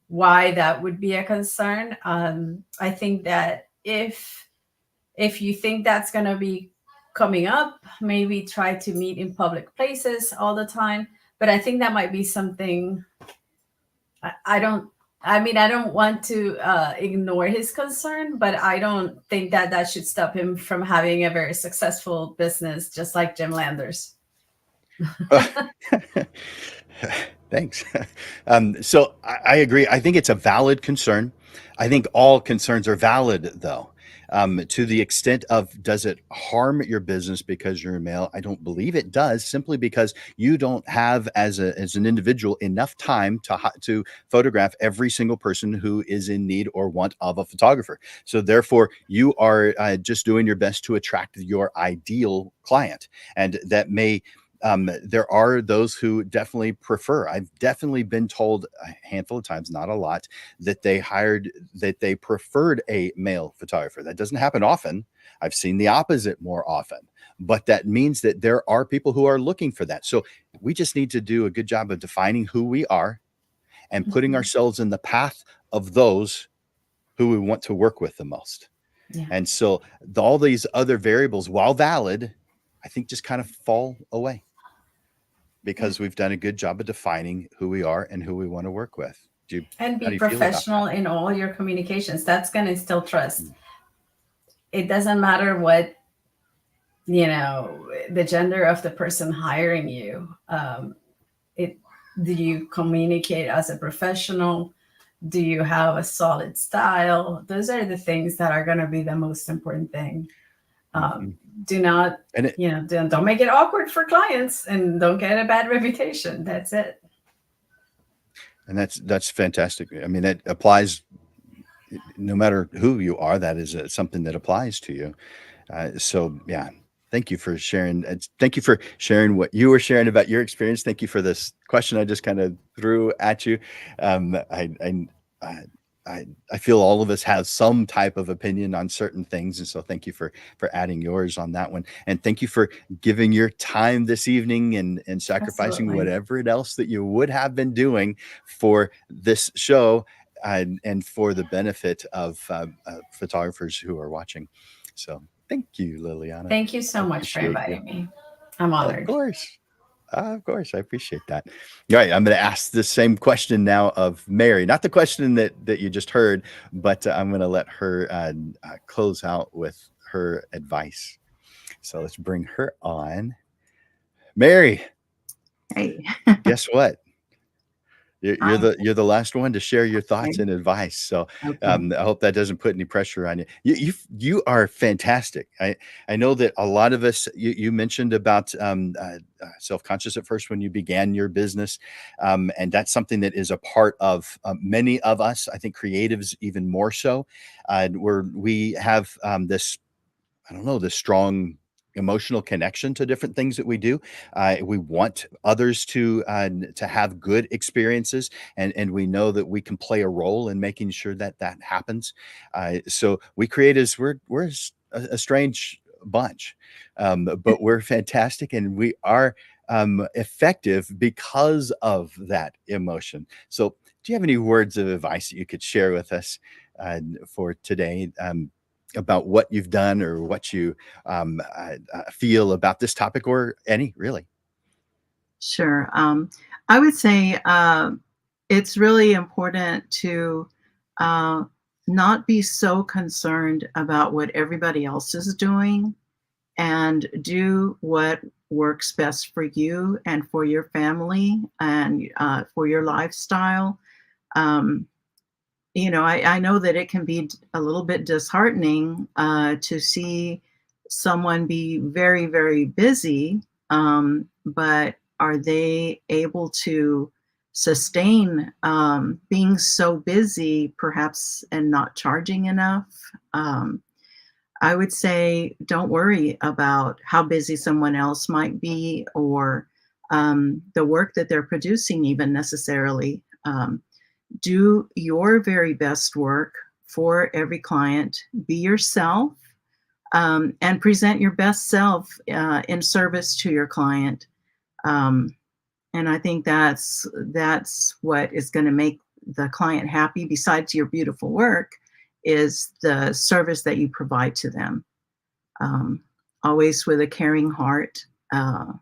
why that would be a concern. I think that if you think that's going to be coming up, maybe try to meet in public places all the time. But I think that might be something. I don't want to ignore his concern, but I don't think that should stop him from having a very successful business, just like Jim Landers. Thanks. So I agree. I think it's a valid concern. I think all concerns are valid, though. To the extent of, does it harm your business because you're a male? I don't believe it does, simply because you don't have, as an individual, enough time to photograph every single person who is in need or want of a photographer. So therefore, you are just doing your best to attract your ideal client, and that may. There are those who definitely prefer. I've definitely been told a handful of times, not a lot, that they preferred a male photographer. That doesn't happen often. I've seen the opposite more often, but that means that there are people who are looking for that. So we just need to do a good job of defining who we are and putting ourselves in the path of those who we want to work with the most. Yeah. And so all these other variables, while valid, I think just kind of fall away, because we've done a good job of defining who we are and who we want to work with. And be professional in all your communications. That's going to instill trust. it doesn't matter what, the gender of the person hiring you. It Do you communicate as a professional? Do you have a solid style? Those are the things that are going to be the most important thing. Mhm. Do not, And it, don't make it awkward for clients, and don't get a bad reputation. That's it. and that's fantastic. I mean, that applies no matter who you are. That is something that applies to you. So yeah, thank you for sharing. Thank you for sharing what you were sharing about your experience. Thank you for this question I just kind of threw at you. I, I feel all of us have some type of opinion on certain things, and so thank you for adding yours on that one. And thank you for giving your time this evening and sacrificing Absolutely. whatever else that you would have been doing for this show and for the benefit of photographers who are watching. So thank you, Liliana. Thank you I so much for appreciate you. inviting me. I'm Of honored. course. Of course. I appreciate that. All right. I'm going to ask the same question now of Mary, not the question that you just heard, but I'm going to let her close out with her advice. So let's bring her on. Mary, Hey. guess what? You're Hi. you're the last one to share your thoughts Okay. and advice. So Okay. I hope that doesn't put any pressure on you. You are fantastic. I know that a lot of us. You mentioned about self-conscious at first when you began your business, and that's something that is a part of many of us. I think creatives even more so, where we have this, I don't know, this strong emotional connection to different things that we do. We want others to have good experiences, and we know that we can play a role in making sure that that happens. So we create as we're a strange bunch, but we're fantastic, and we are effective because of that emotion. So, do you have any words of advice that you could share with us for today? About what you've done or what you feel about this topic or any really. Sure. I would say it's really important to uh, not be so concerned about what everybody else is doing and do what works best for you and for your family and for your lifestyle. Um, I know that it can be a little bit disheartening to see someone be very, very busy, but are they able to sustain being so busy, perhaps, and not charging enough? Um, I would say don't worry about how busy someone else might be or the work that they're producing, even necessarily. Do your very best work for every client. Be yourself and present your best self in service to your client. Um, and I think that's what is going to make the client happy. Besides your beautiful work, is the service that you provide to them. Um, Always with a caring heart, and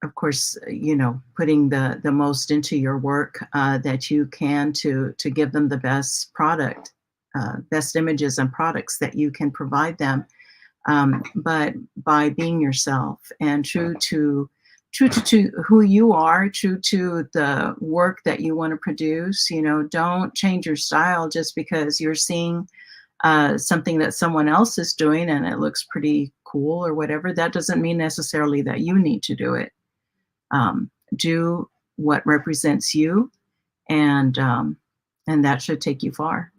of course, putting the most into your work that you can to give them the best product, best images and products that you can provide them. But by being yourself and true to who you are, true to the work that you want to produce. Don't change your style just because you're seeing something that someone else is doing and it looks pretty cool or whatever. That doesn't mean necessarily that you need to do it. Do what represents you, and that should take you far.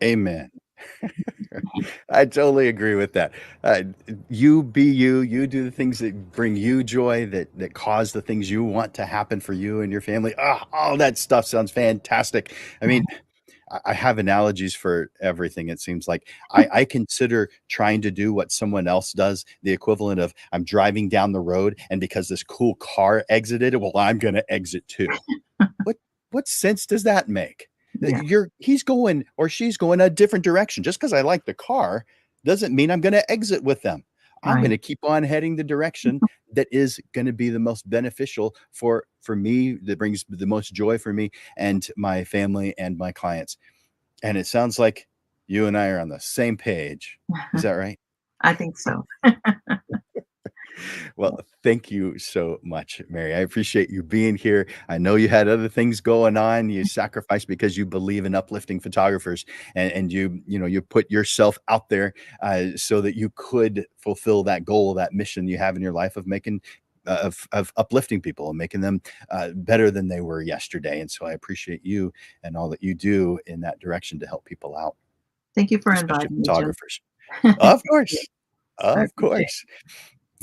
Amen. I totally agree with that. Uh, you be you. You do the things that bring you joy, that cause the things you want to happen for you and your family. All that stuff sounds fantastic. I mean, I have analogies for everything. It seems like I consider trying to do what someone else does the equivalent of I'm driving down the road, and because this cool car exited, well, I'm going to exit too. What what sense does that make? Yeah. He's going or she's going a different direction. Just because I like the car doesn't mean I'm going to exit with them. I'm Right. going to keep on heading the direction that is going to be the most beneficial for me, that brings the most joy for me and my family and my clients. And it sounds like you and I are on the same page. Is that right? I think so. Well, thank you so much, Mary. I appreciate you being here. I know you had other things going on. You sacrificed because you believe in uplifting photographers, and you put yourself out there so that you could fulfill that goal, that mission you have in your life of making of uplifting people and making them better than they were yesterday. And so I appreciate you and all that you do in that direction to help people out, Thank you for especially inviting me, Jim. photographers. Of Yeah, course. I Of appreciate course.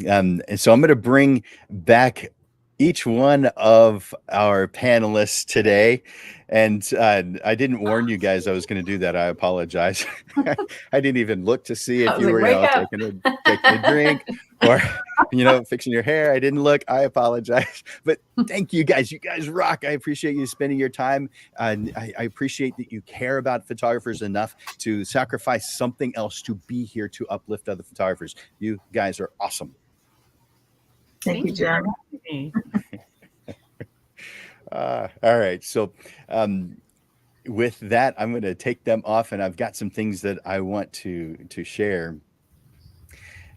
And so I'm going to bring back each one of our panelists today. And I didn't warn you guys I was going to do that. I apologize. I didn't even look to see I if was you like, were, wake up. taking a drink or, fixing your hair. I didn't look. I apologize. But thank you guys. You guys rock. I appreciate you spending your time. I appreciate that you care about photographers enough to sacrifice something else to be here to uplift other photographers. You guys are awesome. Thank you, Thank you for Jim. having me. All right. So, with that, I'm going to take them off, and I've got some things that I want to share.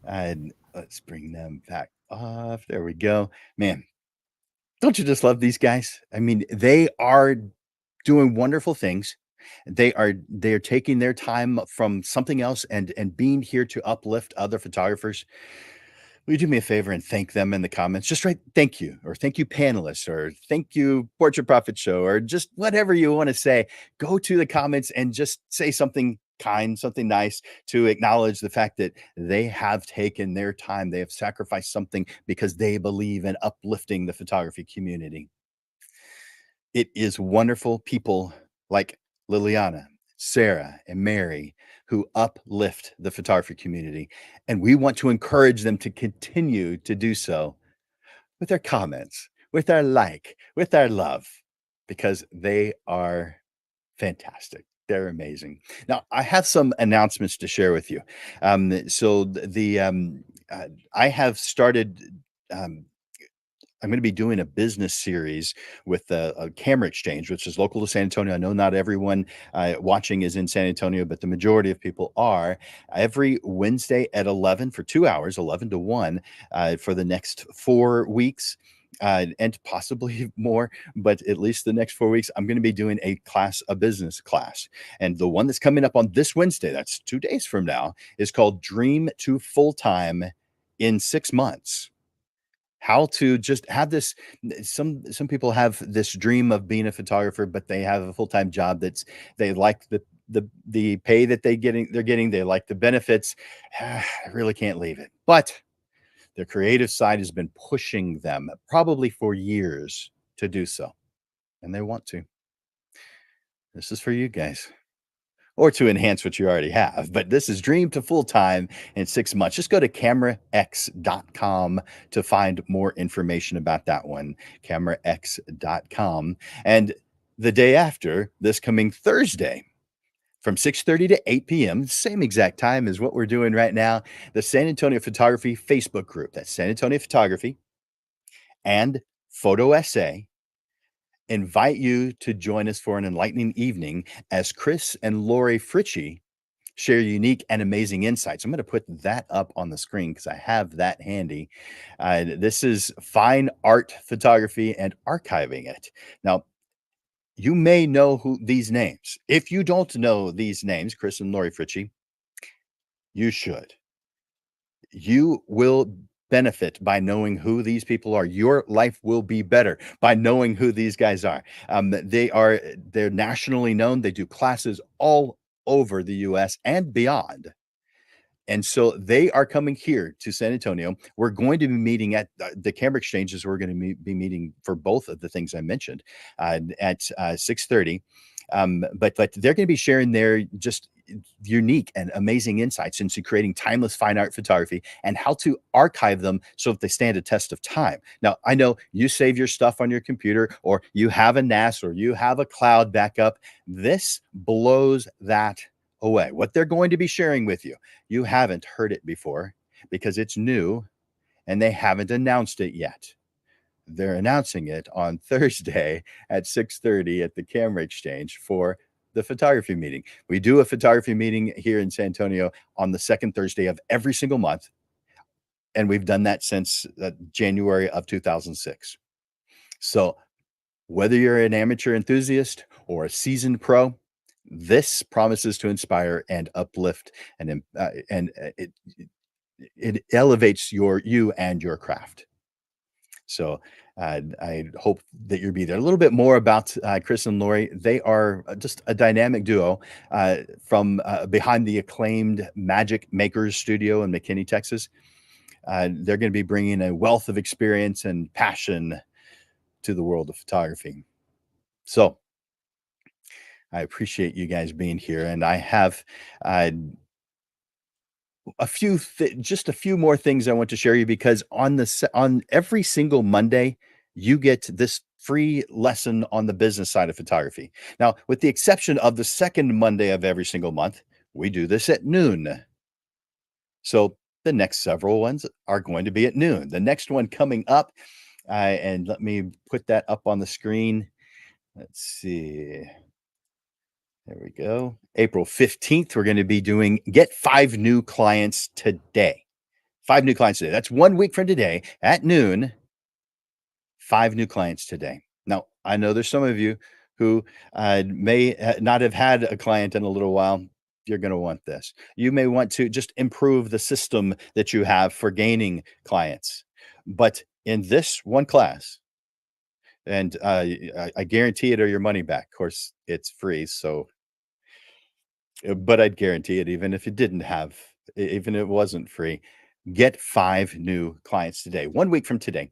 And let's bring them back off. There we go. Man, don't you just love these guys? I mean, they are doing wonderful things. They are taking their time from something else and being here to uplift other photographers. Will you do me a favor and thank them in the comments? Just write thank you, or thank you, panelists, or thank you, Portrait Profit Show, or just whatever you want to say. Go to the comments and just say something kind, something nice to acknowledge the fact that they have taken their time. They have sacrificed something because they believe in uplifting the photography community. It is wonderful people like Liliana, Sarah, and Mary who uplift the photography community. And we want to encourage them to continue to do so with their comments, with their like, with their love, because they are fantastic. They're amazing. Now, I have some announcements to share with you. I have started. Um, I'm going to be doing a business series with a camera exchange, which is local to San Antonio. I know not everyone watching is in San Antonio, but the majority of people are. Every Wednesday at 11 for 2 hours, 11 to 1, for the next 4 weeks. And possibly more, but at least the next 4 weeks, I'm going to be doing a business class. And the one that's coming up on this Wednesday, that's 2 days from now, is called Dream to Full Time in 6 months. How to just have this. Some people have this dream of being a photographer, but they have a full-time job they like the pay that they're getting, they like the benefits. I really can't leave it. But their creative side has been pushing them probably for years to do so, and they want to. This is for you guys. Or to enhance what you already have. But this is Dream to Full Time in 6 months. Just go to camerax.com to find more information about that one. Camerax.com. And the day after, this coming Thursday, from 6:30 to 8 p.m., same exact time as what we're doing right now, the San Antonio Photography Facebook group. That's San Antonio Photography and Photo Essay invite you to join us for an enlightening evening as Chris and Lori Fritchie share unique and amazing insights. I'm going to put that up on the screen because I have that handy. This is fine art photography and archiving it. Now, you may know who these names. If you don't know these names, Chris and Lori Fritchie, you should. You will benefit by knowing who these people are. Your life will be better by knowing who these guys are. They're nationally known. They do classes all over the US and beyond. And so they are coming here to San Antonio. We're going to be meeting at the camera exchanges. We're going to be meeting for both of the things I mentioned at 6:30. But they're going to be sharing their just unique and amazing insights into creating timeless fine art photography and how to archive them so that they stand a test of time. Now, I know you save your stuff on your computer, or you have a NAS, or you have a cloud backup. This blows that away. What they're going to be sharing with you, you haven't heard it before. because it's new and they haven't announced it yet. They're announcing it on Thursday at 6:30 at the Camera Exchange for the photography meeting. We do a photography meeting here in San Antonio on the second Thursday of every single month, and we've done that since January of 2006. So whether you're an amateur enthusiast or a seasoned pro, this promises to inspire and uplift it elevates you and your craft. So I hope that you'll be there. A little bit more about Chris and Lori. They are just a dynamic duo from behind the acclaimed Magic Makers Studio in McKinney, Texas. They're going to be bringing a wealth of experience and passion to the world of photography. So I appreciate you guys being here, and I have just a few more things I want to share you, because on every single Monday you get this free lesson on the business side of photography. Now, with the exception of the second Monday of every single month, we do this at noon. So the next several ones are going to be at noon. The next one coming up, and let me put that up on the screen. Let's see. There we go. April 15th, we're going to be doing Get 5 New Clients Today. 5 new clients today. That's 1 week from today at noon. 5 new clients today. Now, I know there's some of you who may not have had a client in a little while. You're going to want this. You may want to just improve the system that you have for gaining clients. But in this one class, and I guarantee it or your money back. Of course, it's free. So, but I'd guarantee it even if even if it wasn't free. Get 5 new clients today, 1 week from today.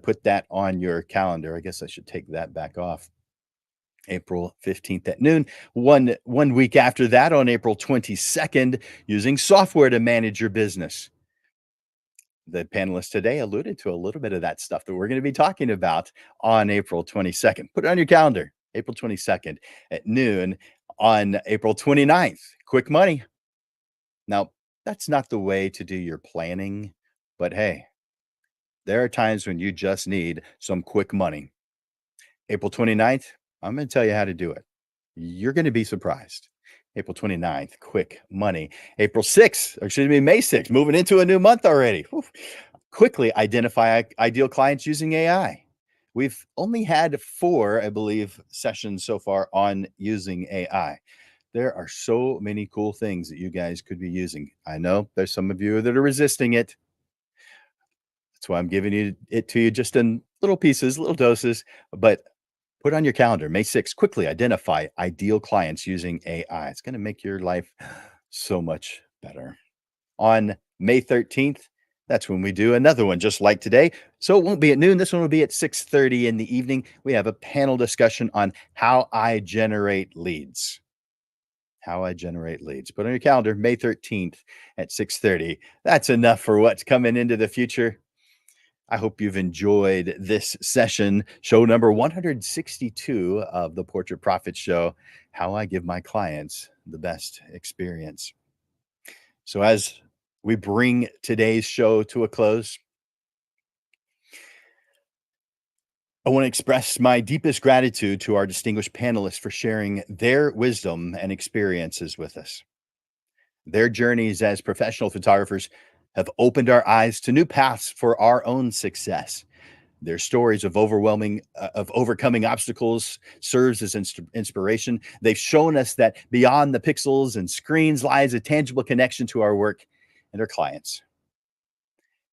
Put that on your calendar. I guess I should take that back off. April 15th at noon. One week after that, on April 22nd, using software to manage your business. The panelists today alluded to a little bit of that stuff that we're going to be talking about on April 22nd. Put it on your calendar, April 22nd at noon. On April 29th, quick money. Now, that's not the way to do your planning, but hey, there are times when you just need some quick money. April 29th, I'm going to tell you how to do it. You're going to be surprised. April 29th, quick money. April 6th, or excuse me, May 6th, moving into a new month already. Whew. Quickly identify ideal clients using AI. We've only had 4, I believe, sessions so far on using AI. There are so many cool things that you guys could be using. I know there's some of you that are resisting it. That's why I'm giving it to you just in little pieces, little doses, but put on your calendar, May 6th, quickly identify ideal clients using AI. It's going to make your life so much better. On May 13th, that's when we do another one just like today. So it won't be at noon. This one will be at 6:30 in the evening. We have a panel discussion on how I generate leads. How I generate leads. Put on your calendar, May 13th at 6:30. That's enough for what's coming into the future. I hope you've enjoyed this session, show number 162 of the Portrait Profit Show, how I give my clients the best experience. So as we bring today's show to a close, I want to express my deepest gratitude to our distinguished panelists for sharing their wisdom and experiences with us. Their journeys as professional photographers have opened our eyes to new paths for our own success. Their stories of overcoming obstacles serves as inspiration. They've shown us that beyond the pixels and screens lies a tangible connection to our work and our clients.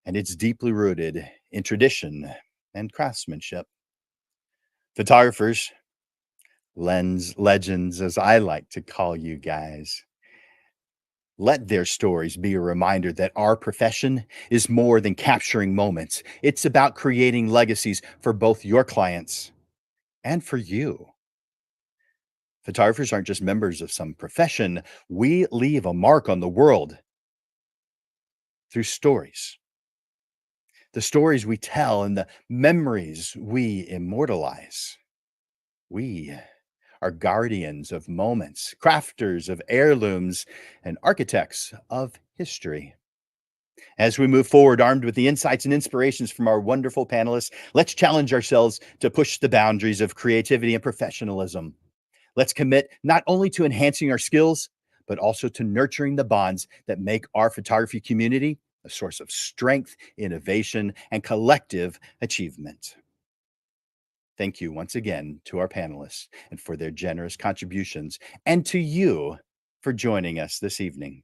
And it's deeply rooted in tradition and craftsmanship. Photographers, lens legends, as I like to call you guys, let their stories be a reminder that our profession is more than capturing moments. It's about creating legacies for both your clients and for you. Photographers aren't just members of some profession. We leave a mark on the world through stories. The stories we tell and the memories we immortalize. We are guardians of moments, crafters of heirlooms, and architects of history. As we move forward, armed with the insights and inspirations from our wonderful panelists, let's challenge ourselves to push the boundaries of creativity and professionalism. Let's commit not only to enhancing our skills, but also to nurturing the bonds that make our photography community a source of strength, innovation, and collective achievement. Thank you once again to our panelists and for their generous contributions, and to you for joining us this evening.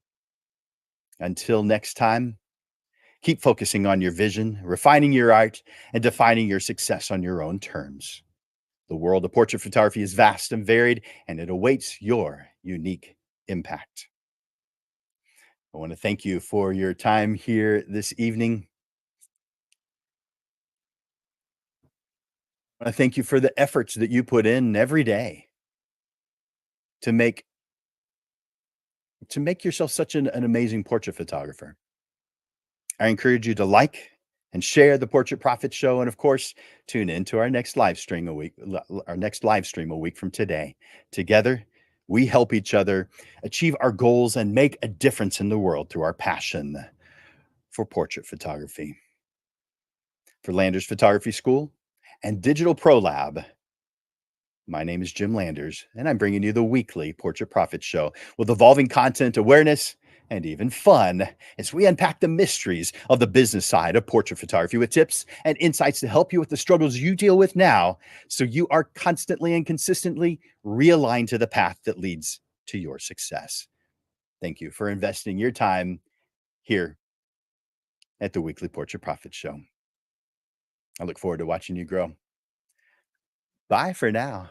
Until next time, keep focusing on your vision, refining your art, and defining your success on your own terms. The world of portrait photography is vast and varied, and it awaits your unique impact. I want to thank you for your time here this evening. I thank you for the efforts that you put in every day to make yourself such an amazing portrait photographer. I encourage you to like and share the Portrait Profit Show, and of course, tune in to our next live stream a week from today. Together, we help each other achieve our goals and make a difference in the world through our passion for portrait photography. For Landers Photography School and Digital Pro Lab, my name is Jim Landers, and I'm bringing you the weekly Portrait Profit Show with evolving content, awareness, and even fun as we unpack the mysteries of the business side of portrait photography with tips and insights to help you with the struggles you deal with now, so you are constantly and consistently realigned to the path that leads to your success. Thank you for investing your time here at the weekly Portrait Profit Show. I look forward to watching you grow. Bye for now.